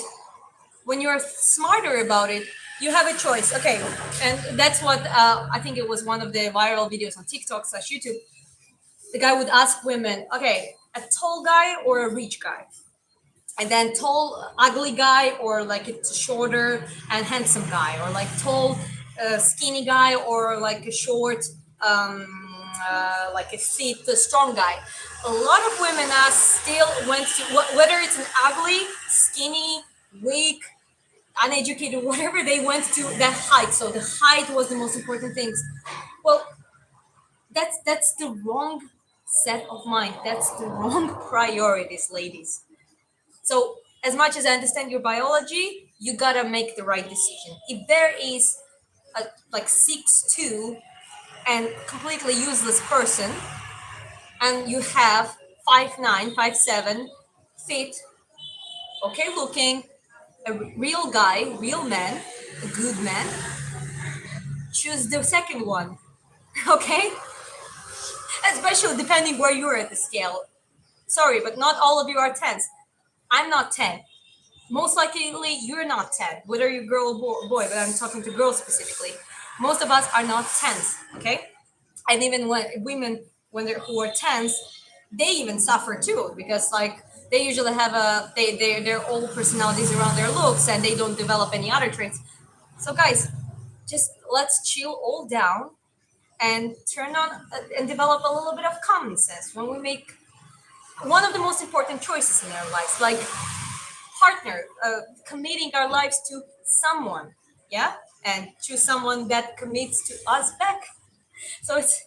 when you're smarter about it, you have a choice. Okay, and that's what I think it was one of the viral videos on TikTok slash YouTube. The guy would ask women, okay, a tall guy or a rich guy, and then tall ugly guy or like a shorter and handsome guy, or like tall skinny guy or like a short um, like a fit strong guy. A lot of women still went to whether it's an ugly, skinny, weak, uneducated, whatever, they went to that height. So the height was the most important things. Well, that's the wrong set of mind. That's the wrong priorities, ladies. So as much as I understand your biology, you gotta make the right decision. If there is a like 6'2" and completely useless person, and you have 5'9", 5'7", fit, okay looking, a real guy, real man, a good man, choose the second one. Okay, especially depending where you're at the scale. Sorry, but not all of you are 10s. I'm not 10. Most likely you're not 10, whether you're girl or boy, but I'm talking to girls specifically. Most of us are not 10s, okay? And even when women, when they're who are 10s, they even suffer too, because like they usually have their old personalities around their looks, and they don't develop any other traits. So guys, just let's chill all down and turn on and develop a little bit of common sense when we make one of the most important choices in our lives, like partner, committing our lives to someone, yeah, and to someone that commits to us back. So it's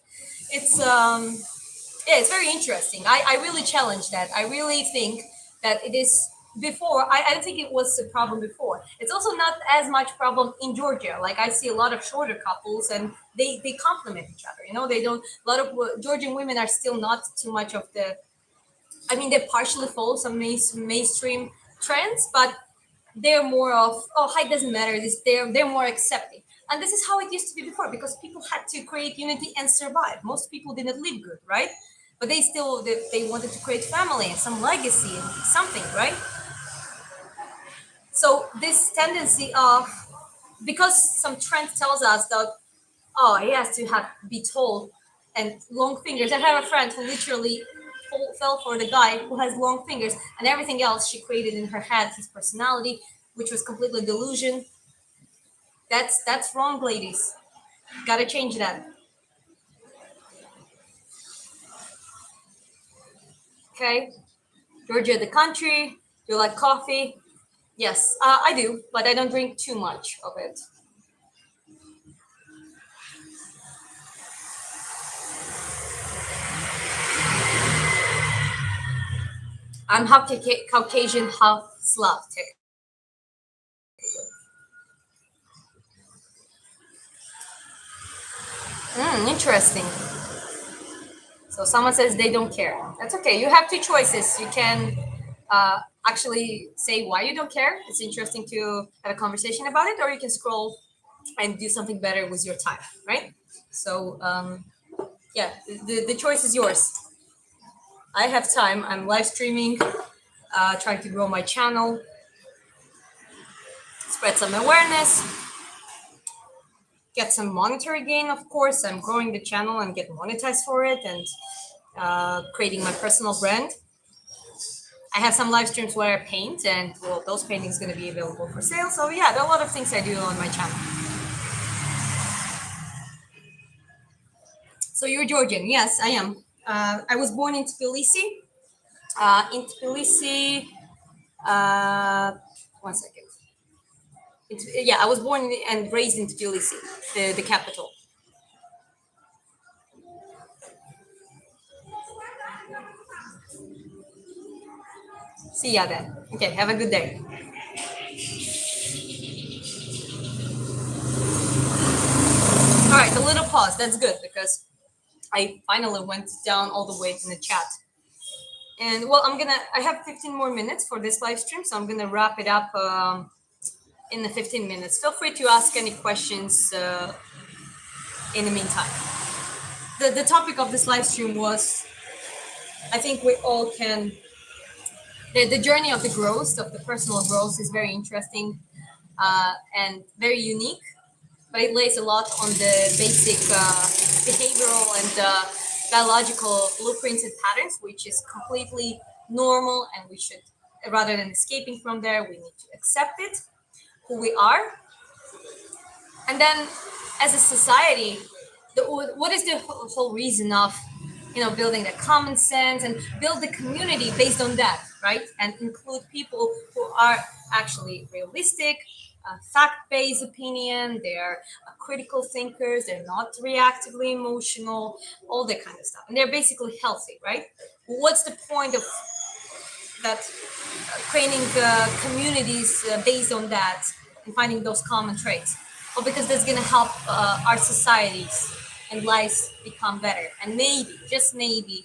yeah, it's very interesting. I really challenge that. I really think that it is before. I don't think it was a problem before. It's also not as much problem in Georgia. Like I see a lot of shorter couples, and they complement each other. You know, they don't. A lot of Georgian women are still not too much of the. I mean, they partially follow some mainstream trends, but they're more of, oh, height doesn't matter. They're more accepting, and this is how it used to be before, because people had to create unity and survive. Most people didn't live good, right? But they still they wanted to create family and some legacy and something, right? So this tendency of, because some trend tells us that, oh, he has to have be tall and long fingers. I have a friend who literally fell for the guy who has long fingers, and everything else she created in her head, his personality, which was completely delusion. That's wrong, ladies. Gotta change that. Okay, Georgia, the country. Do you like coffee? Yes, I do, but I don't drink too much of it. I'm half Caucasian, half Slav. Interesting. So someone says they don't care. That's okay. You have two choices. You can actually say why you don't care. It's interesting to have a conversation about it, or you can scroll and do something better with your time, right? So yeah, the choice is yours. I have time. I'm live streaming, trying to grow my channel, spread some awareness, get some monetary gain. Of course, I'm growing the channel and get monetized for it, and creating my personal brand. I have some live streams where I paint, and well, those paintings going to be available for sale. So yeah, there are a lot of things I do on my channel. So you're Georgian? Yes, I am. I was born in Tbilisi. In Tbilisi, one second. Yeah, I was born and raised in Tbilisi, the capital. See ya then. Okay, have a good day. All right, a little pause. That's good, because I finally went down all the way in the chat. And well, I have 15 more minutes for this live stream, so I'm gonna wrap it up in the 15 minutes. Feel free to ask any questions in the meantime. The topic of this live stream was, I think we all can, the journey of the growth, of the personal growth is very interesting and very unique, but it lays a lot on the basic behavioral and biological blueprints and patterns, which is completely normal, and we should, rather than escaping from there, we need to accept it, who we are. And then as a society, what is the whole reason of building the common sense and build the community based on that, right? And include people who are actually realistic, fact-based opinion, they're critical thinkers, they're not reactively emotional, all that kind of stuff, and they're basically healthy, right? What's the point of that, creating communities based on that and finding those common traits? Well, because that's going to help our societies and lives become better. And maybe, just maybe,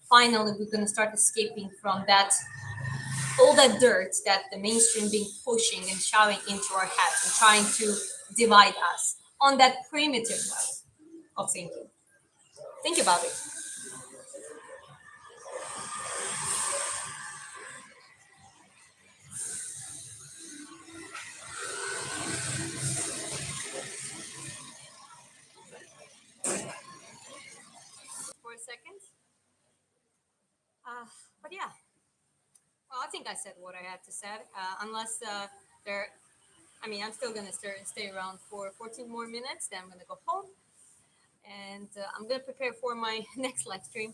finally we're going to start escaping from that, all that dirt that the mainstream being pushing and shoving into our heads and trying to divide us on that primitive way of thinking. Think about it. For a second. Uh, but yeah, well, I think I said what I had to say. Unless there, I mean, I'm still gonna stay around for 14 more minutes. Then I'm gonna go home, and I'm gonna prepare for my next live stream.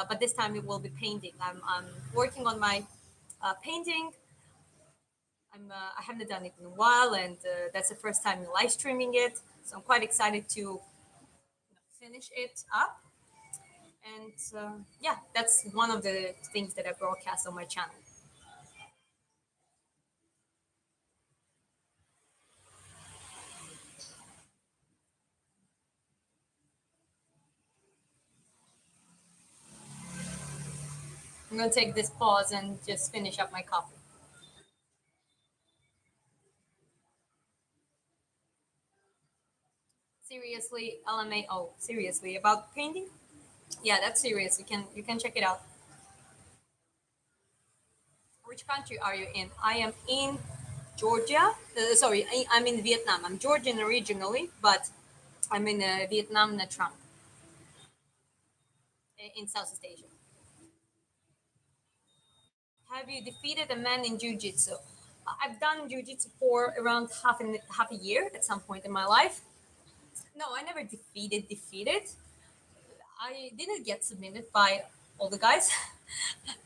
But this time it will be painting. I'm working on my painting. I haven't done it in a while, and that's the first time live streaming it. So I'm quite excited to finish it up. And yeah, that's one of the things that I broadcast on my channel. I'm gonna take this pause and just finish up my coffee. Seriously, LMAO. Seriously about painting? Yeah, that's serious. You can check it out. Which country are you in? I am in Georgia. Sorry, I'm in Vietnam. I'm Georgian originally, but I'm in Vietnam, Nha Trang, in Southeast Asia. Have you defeated a man in jiu-jitsu? I've done jiu-jitsu for around half a year at some point in my life. No, I never defeated. I didn't get submitted by all the guys.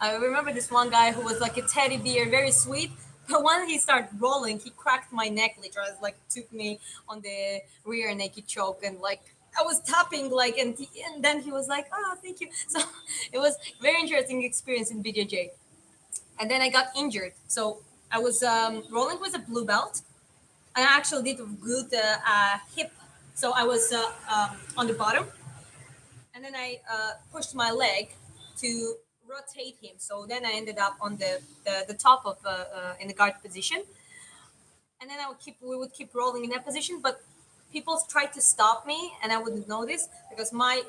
I remember this one guy who was like a teddy bear, very sweet. But when he started rolling, he cracked my neck literally, like took me on the rear naked choke, and like I was tapping like, and then he was like, "Oh, thank you." So it was very interesting experience in BJJ. And then I got injured. So I was rolling with a blue belt, and I actually did a good hip. So I was on the bottom, and then I pushed my leg to rotate him. So then I ended up on the top of in the guard position, and then we would keep rolling in that position. But people tried to stop me, and I wouldn't notice because my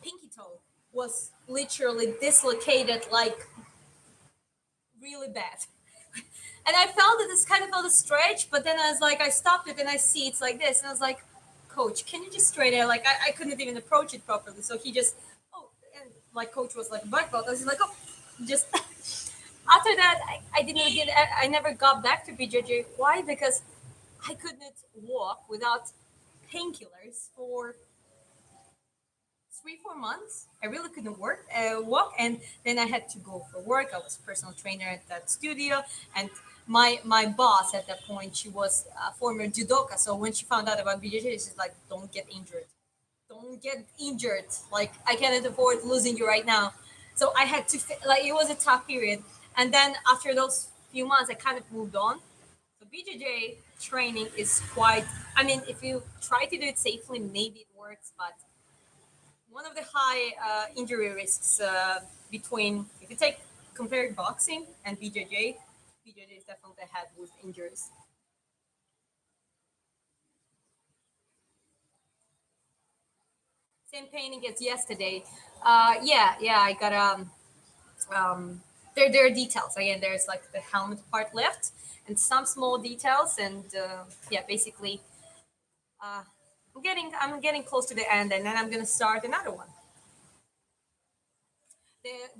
pinky toe was literally dislocated, like really bad. And I felt it. This kind of felt a stretch, but then I was like, I stopped it, and I see it's like this, and I was like, Coach, can you just straight it? Like I couldn't even approach it properly. So he just, oh, and like Coach was like black belt. I was like, oh, just after that, I didn't get, I never got back to BJJ. Why? Because I couldn't walk without painkillers for 3 4 months. I really couldn't walk, and then I had to go for work. I was personal trainer at that studio, and my boss at that point, she was a former judoka. So when she found out about BJJ, she's like, "Don't get injured. Don't get injured. Like I cannot afford losing you right now." So I had to like it was a tough period, and then after those few months, I kind of moved on. So BJJ training is quite. I mean, if you try to do it safely, maybe it works, but one of the high injury risks between if you take compared boxing and BJJ, BJJ is definitely ahead with injuries. Same painting as yesterday. Yeah, I got um, there are details again. There's like the helmet part left and some small details, and yeah, basically, uh, I'm getting close to the end, and then I'm gonna start another one.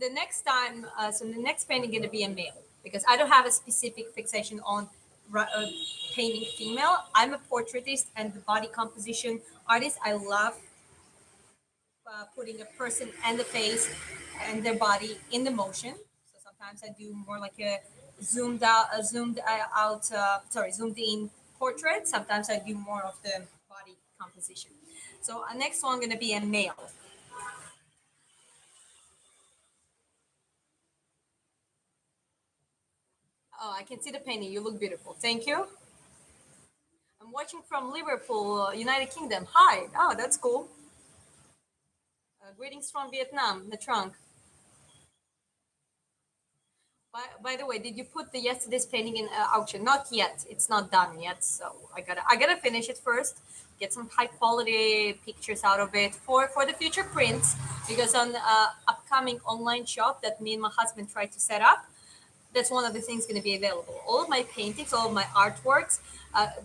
The next time, so the next painting gonna be a male because I don't have a specific fixation on painting female. I'm a portraitist and the body composition artist. I love putting a person and the face and their body in the motion. So sometimes I do more like a zoomed in portrait. Sometimes I do more of the body composition. So next one gonna be a male. Oh, I can see the painting. You look beautiful. Thank you. I'm watching from Liverpool, United Kingdom. Hi. Oh, that's cool. Greetings from Vietnam, the trunk. By the way, did you put the yesterday's painting in auction? Not yet. It's not done yet. So I gotta finish it first. Get some high quality pictures out of it for the future prints. Because on upcoming online shop that me and my husband tried to set up, that's one of the things going to be available. All of my paintings, all of my artworks,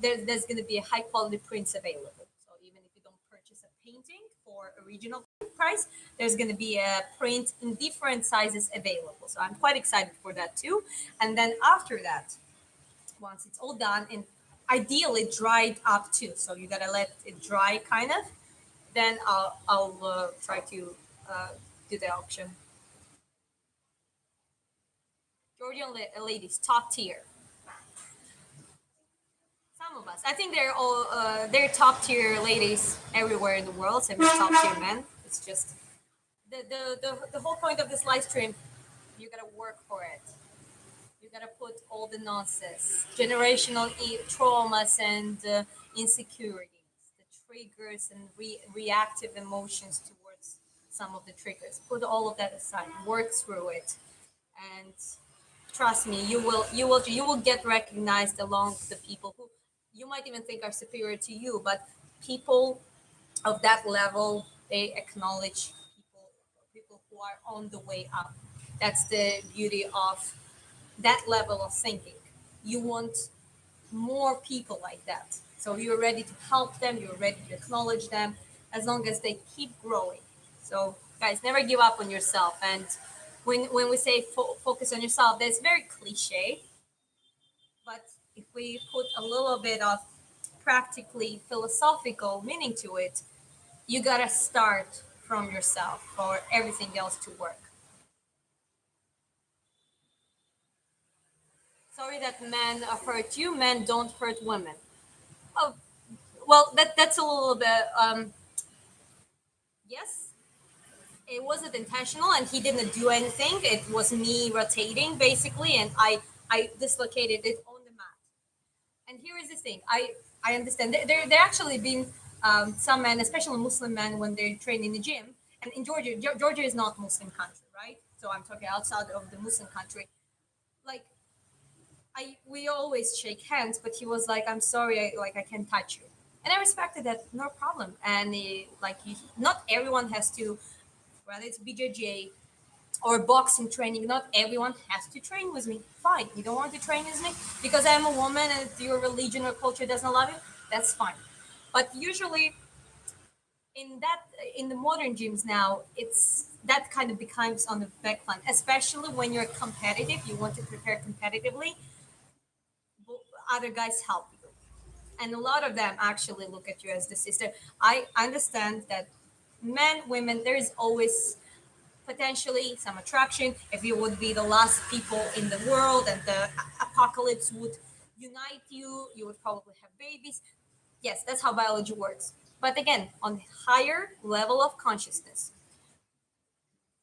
there's going to be a high quality prints available. So even if you don't purchase a painting for original price, there's going to be a print in different sizes available. So I'm quite excited for that too. And then after that, once it's all done and ideally dried up too, so you gotta let it dry kind of. Then I'll try to uh, do the auction. Georgian ladies, top tier. Some of us. I think they're all they're top tier ladies everywhere in the world. Same as top tier men. It's just the whole point of this live stream. You gotta work for it. You gotta put all the nonsense, generational traumas and insecurities, the triggers and reactive emotions towards some of the triggers. Put all of that aside. Work through it, and trust me, you will get recognized along the people who you might even think are superior to you, but people of that level, they acknowledge people who are on the way up. That's the beauty of that level of thinking. You want more people like that, so you're ready to help them, you're ready to acknowledge them as long as they keep growing. So guys, never give up on yourself. And when we say focus on yourself, that's very cliche, but if we put a little bit of practically philosophical meaning to it, you gotta start from yourself for everything else to work. Sorry that men hurt you. Men don't hurt women. Oh, well, that's a little bit. Yes, it wasn't intentional, and he didn't do anything. It was me rotating basically, and I dislocated it on the mat. And here is the thing. I understand. There actually been some men, especially Muslim men, when they train in the gym. And in Georgia, Georgia is not Muslim country, right? So I'm talking outside of the Muslim country. Like I we always shake hands, but he was like, "I'm sorry, I can't touch you," and I respected that, no problem. And not everyone has to, whether it's BJJ or boxing training, not everyone has to train with me. Fine, you don't want to train with me because I'm a woman and your religion or culture doesn't allow you. That's fine. But usually in that in the modern gyms now, it's that kind of becomes on the backline, especially when you're competitive. You want to prepare competitively, other guys help you, and a lot of them actually look at you as the sister. I understand that men, women, there is always potentially some attraction. If you would be the last people in the world and the apocalypse would unite you, you would probably have babies. Yes, that's how biology works. But again, on higher level of consciousness,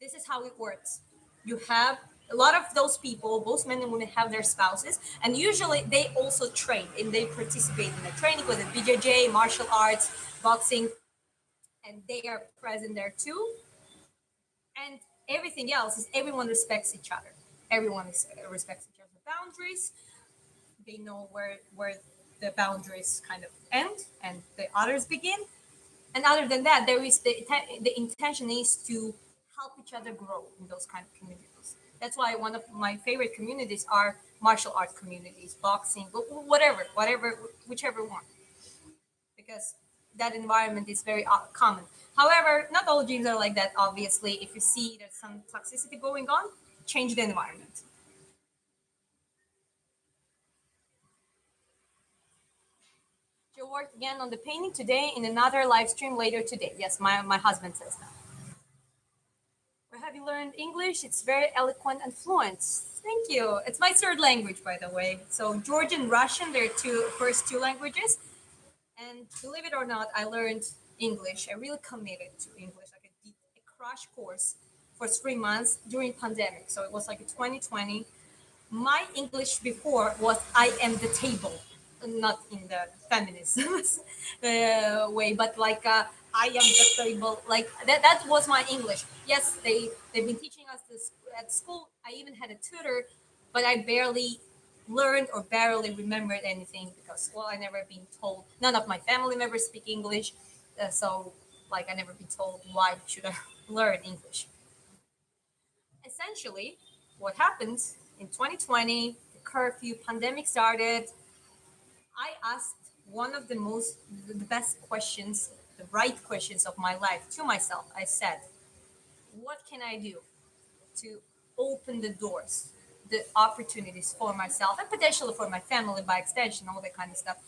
this is how it works. You have a lot of those people, both men and women, have their spouses, and usually they also train and they participate in the training, whether BJJ, martial arts, boxing, and they are present there too. And everything else is everyone respects each other. Everyone respects each other's boundaries. They know where the boundaries kind of end and the others begin. And other than that, there is the intention is to help each other grow in those kind of communities. That's why one of my favorite communities are martial art communities, boxing, whatever, whichever one, because that environment is very common. However, not all gyms are like that. Obviously, if you see there's some toxicity going on, change the environment. You'll work again on the painting today in another live stream later today. Yes, my husband says that. Where have you learned English? It's very eloquent and fluent. Thank you. It's my third language, by the way. So Georgian, Russian, they're two first two languages. And believe it or not, I learned English. I really committed to English. Like I did a crash course for 3 months during pandemic. So it was like a 2020. My English before was I am the table, not in the feminist way, but like I am the table. Like that was my English. Yes, they've been teaching us this at school. I even had a tutor, but I barely learned or barely remembered anything because well, I never been told. None of my family members speak English, so like I never been told why should I learn English. Essentially, what happened in 2020, the curfew pandemic started. I asked one of the best questions, the right questions of my life to myself. I said, what can I do to open the doors, the opportunities for myself and potentially for my family by extension, all that kind of stuff.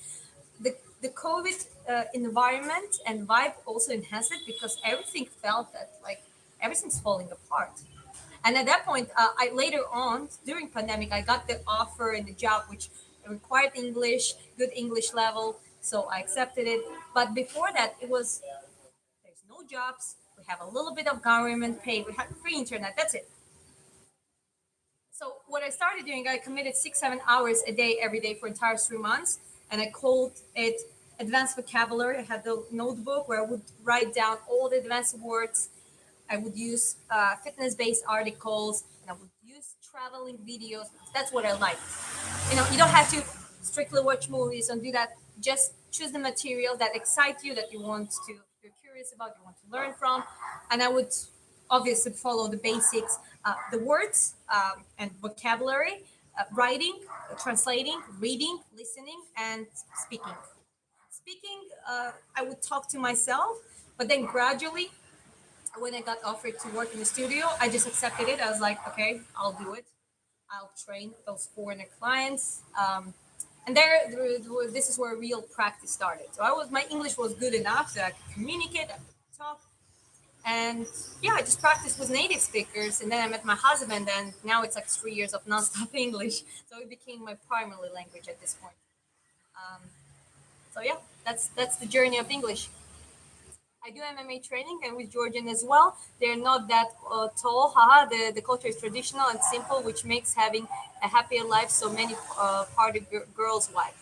The COVID environment and vibe also enhanced it because everything felt that like everything's falling apart. And at that point, I later on during pandemic, I got the offer and the job which required English, good English level, so I accepted it. But before that, it was there's no jobs. We have a little bit of government pay. We have free internet. That's it. So what I started doing, I committed 6 7 hours a day every day for entire 3 months, and I called it advanced vocabulary. I had the notebook where I would write down all the advanced words. I would use fitness-based articles, and I would use traveling videos. That's what I like. You don't have to strictly watch movies and do that. Just choose the material that excites you, that you're curious about, you want to learn from, and I would obviously follow the basics, the words and vocabulary, writing, translating, reading, listening, and speaking. Speaking, I would talk to myself, but then gradually when I got offered to work in the studio, I just accepted it. I was like, okay, I'll do it. I'll train those foreigner clients. And this is where real practice started. So my English was good enough that I could communicate, I could talk. And yeah, I just practiced with native speakers. And then I met my husband, and now it's like 3 years of nonstop English. So it became my primary language at this point. Um, so yeah, that's the journey of English. I do MMA training and with Georgian as well. They're not that tall. Haha, the culture is traditional and simple, which makes having a happier life so many girls like.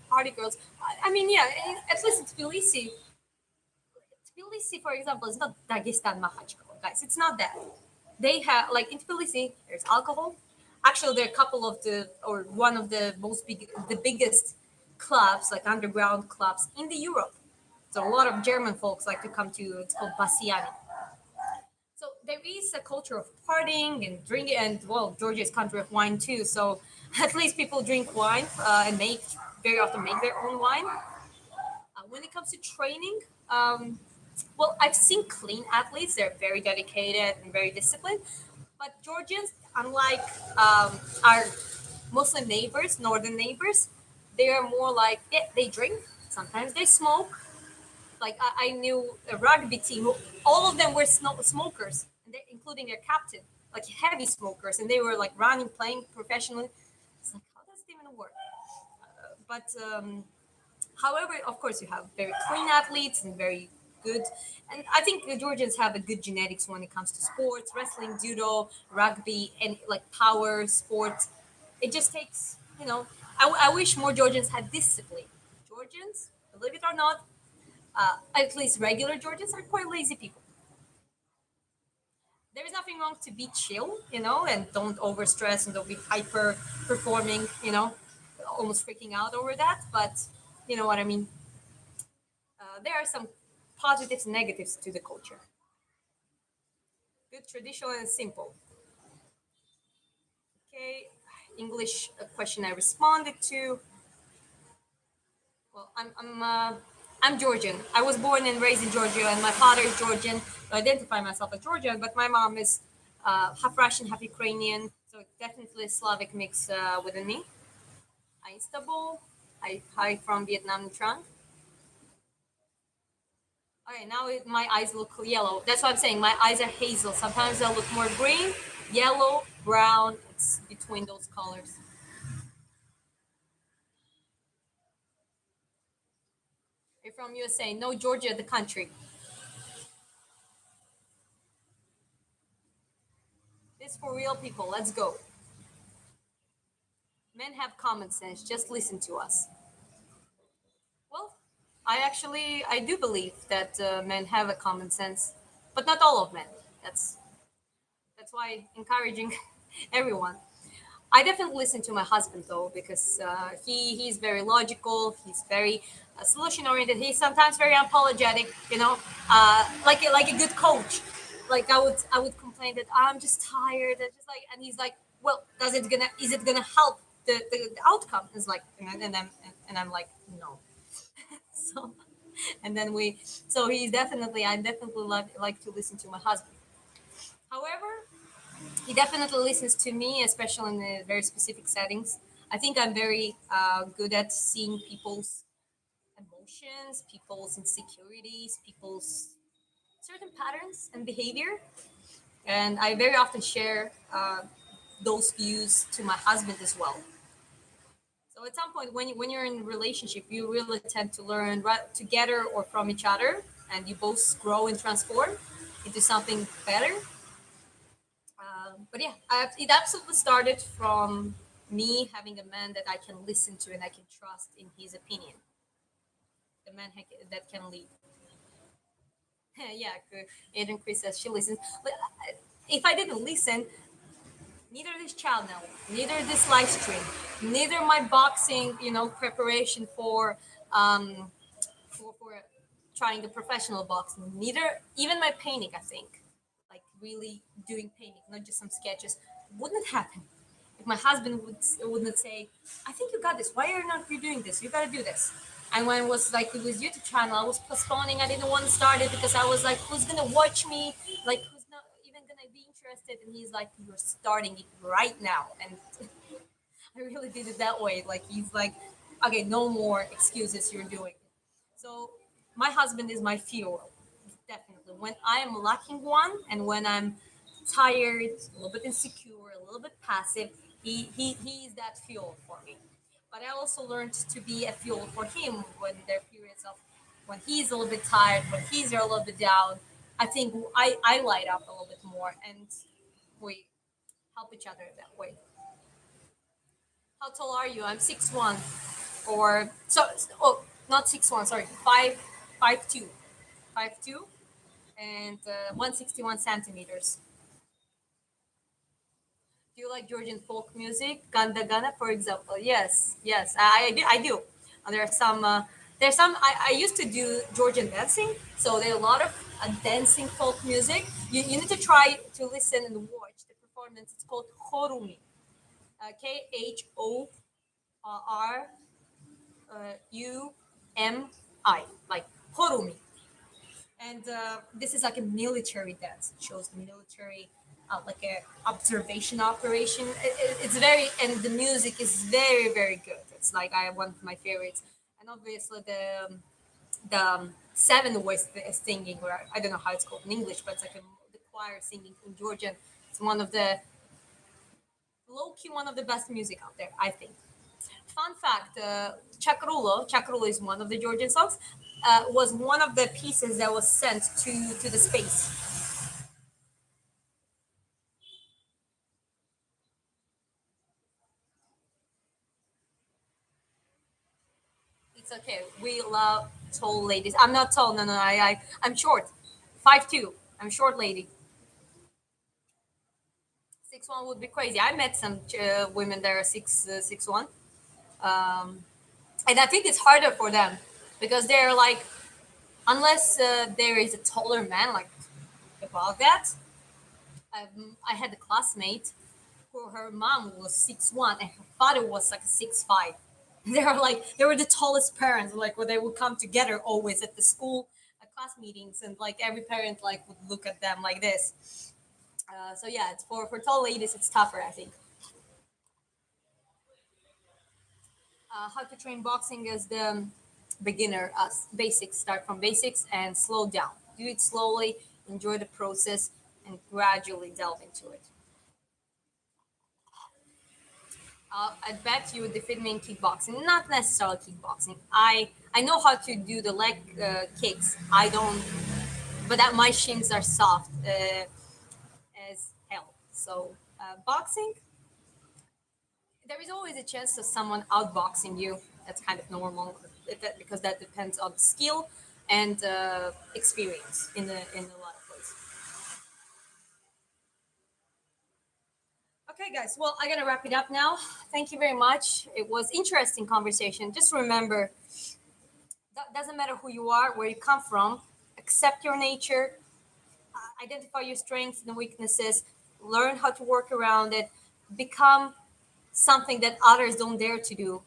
Party girls. I mean, yeah, at least in Tbilisi. Tbilisi, for example, is not Dagestan Makhachkala, guys. It's not that. They have, like in Tbilisi, there's alcohol. Actually, there are a couple of or one of the biggest clubs, like underground clubs in the Europe. So a lot of German folks like to come to. It's called Basiani. So there is a culture of partying and drinking, and well, Georgia is country of wine too. So at least people drink wine and very often make their own wine. When it comes to training, well, I've seen clean athletes. They're very dedicated and very disciplined. But Georgians, unlike our Muslim neighbors, northern neighbors, they are more like yeah, they drink. Sometimes they smoke. Like I knew a rugby team, all of them were smokers, and including their captain, like heavy smokers, and they were like running, playing professionally. It's like, how does it even work? But however, of course, you have very clean athletes and very good. And I think the Georgians have a good genetics when it comes to sports, wrestling, judo, rugby, and like power sports. It just takes, I wish more Georgians had discipline. Georgians, believe it or not, at least regular Georgians are quite lazy people. There is nothing wrong to be chill, and don't over stress and don't be hyper performing, almost freaking out over that. But you know what I mean. There are some positives and negatives to the culture. Good, traditional, and simple. Okay, English question I responded to. Well, I'm Georgian. I was born and raised in Georgia, and my father is Georgian. I identify myself as Georgian, but my mom is half Russian, half Ukrainian. So it's definitely a Slavic mix within me. I Istanbul. I from Vietnam and Trang. Okay, now my eyes look yellow. That's what I'm saying. My eyes are hazel. Sometimes they'll look more green, yellow, brown. It's between those colors. You're from USA. No, Georgia, the country. This for real people. Let's go. Men have common sense. Just listen to us. Well, I do believe that men have a common sense, but not all of men. That's that's why encouraging everyone. I definitely listen to my husband though because he's very logical. He's very solution oriented. He's sometimes very unapologetic. Like a good coach. Like I would complain that I'm just tired. And he's like, well, is it gonna help the outcome? It's like and I'm like no. So and then we so he's definitely I definitely like to listen to my husband. However, he definitely listens to me, especially in the very specific settings. I think I'm very good at seeing people's emotions, people's insecurities, people's certain patterns and behavior, and I very often share those views to my husband as well. So at some point, when you're in a relationship, you really tend to learn right together or from each other, and you both grow and transform into something better. But yeah, it absolutely started from me having a man that I can listen to and I can trust in his opinion. The man that can lead. Yeah, good. Agent Chris says she listens. But if I didn't listen, neither this channel, neither this live stream, neither my boxing, preparation for trying the professional boxing, neither even my painting, I think, like really doing painting, not just some sketches, wouldn't happen if my husband wouldn't say, "I think you got this. Why are you not you doing this? You got to do this." And when it was like with YouTube channel, I was postponing. I didn't want to start it because I was like, "Who's gonna watch me? Like, who's not even gonna be interested?" And he's like, "You're starting it right now." And I really did it that way. Like he's like, "Okay, no more excuses. You're doing it." So my husband is my fuel, definitely. When I am lacking one and when I'm tired, a little bit insecure, a little bit passive, he is that fuel for me. But I also learned to be a fuel for him when there are periods of when he's a little bit tired, when he's a little bit down. I think I light up a little bit more and we help each other that way. How tall are you? I'm 6'1", or so. Oh, not 6'1". Sorry, 5'2", 5'2", and 161 centimeters. Do you like Georgian folk music? Ganda Gana, for example. Yes, yes, I do. There are some. There's some. I used to do Georgian dancing, so there are a lot of dancing folk music. You need to try to listen and watch the performance. It's called Khorumi. Khorumi, like Khorumi. And this is like a military dance. It shows the military, like a observation operation. It's very, and the music is very, very good. It's like one of my favorites. And obviously the seven voice singing, or I don't know how it's called in English, but it's like the choir singing in Georgian. It's one of the low key one of the best music out there, I think. Fun fact: Chakrulo is one of the Georgian songs. Was one of the pieces that was sent to the space. It's okay. We love tall ladies. I'm not tall. No, no. I'm short. 5'2". I'm short lady. 6'1" would be crazy. I met some women that are 6'1", and I think it's harder for them because they're like, unless there is a taller man like above that. I had a classmate who her mom was 6'1" and her father was like 6'5". They were the tallest parents. Like when they would come together always at the school at class meetings, and like every parent like would look at them like this. So yeah, it's for tall ladies, it's tougher, I think. How to train boxing as the beginner, basics, start from basics and slow down. Do it slowly, enjoy the process, and gradually delve into it. I bet you would defeat me in kickboxing. Not necessarily kickboxing. I know how to do the leg kicks. I don't, but that my shins are soft as hell. So boxing, there is always a chance of someone outboxing you. That's kind of normal because that depends on skill and experience in a lot of places. Okay, guys. Well, I gotta wrap it up now. Thank you very much. It was interesting conversation. Just remember, that doesn't matter who you are, where you come from. Accept your nature. Identify your strengths and weaknesses. Learn how to work around it. Become something that others don't dare to do,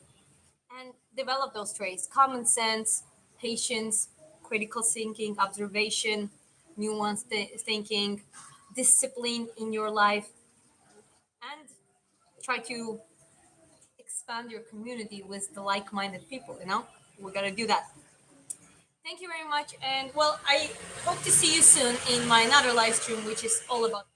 and develop those traits: common sense, patience, critical thinking, observation, nuanced thinking, discipline in your life, and try to expand your community with the like-minded people. We got to do that. Thank you very much, and well, I hope to see you soon in my another live stream, which is all about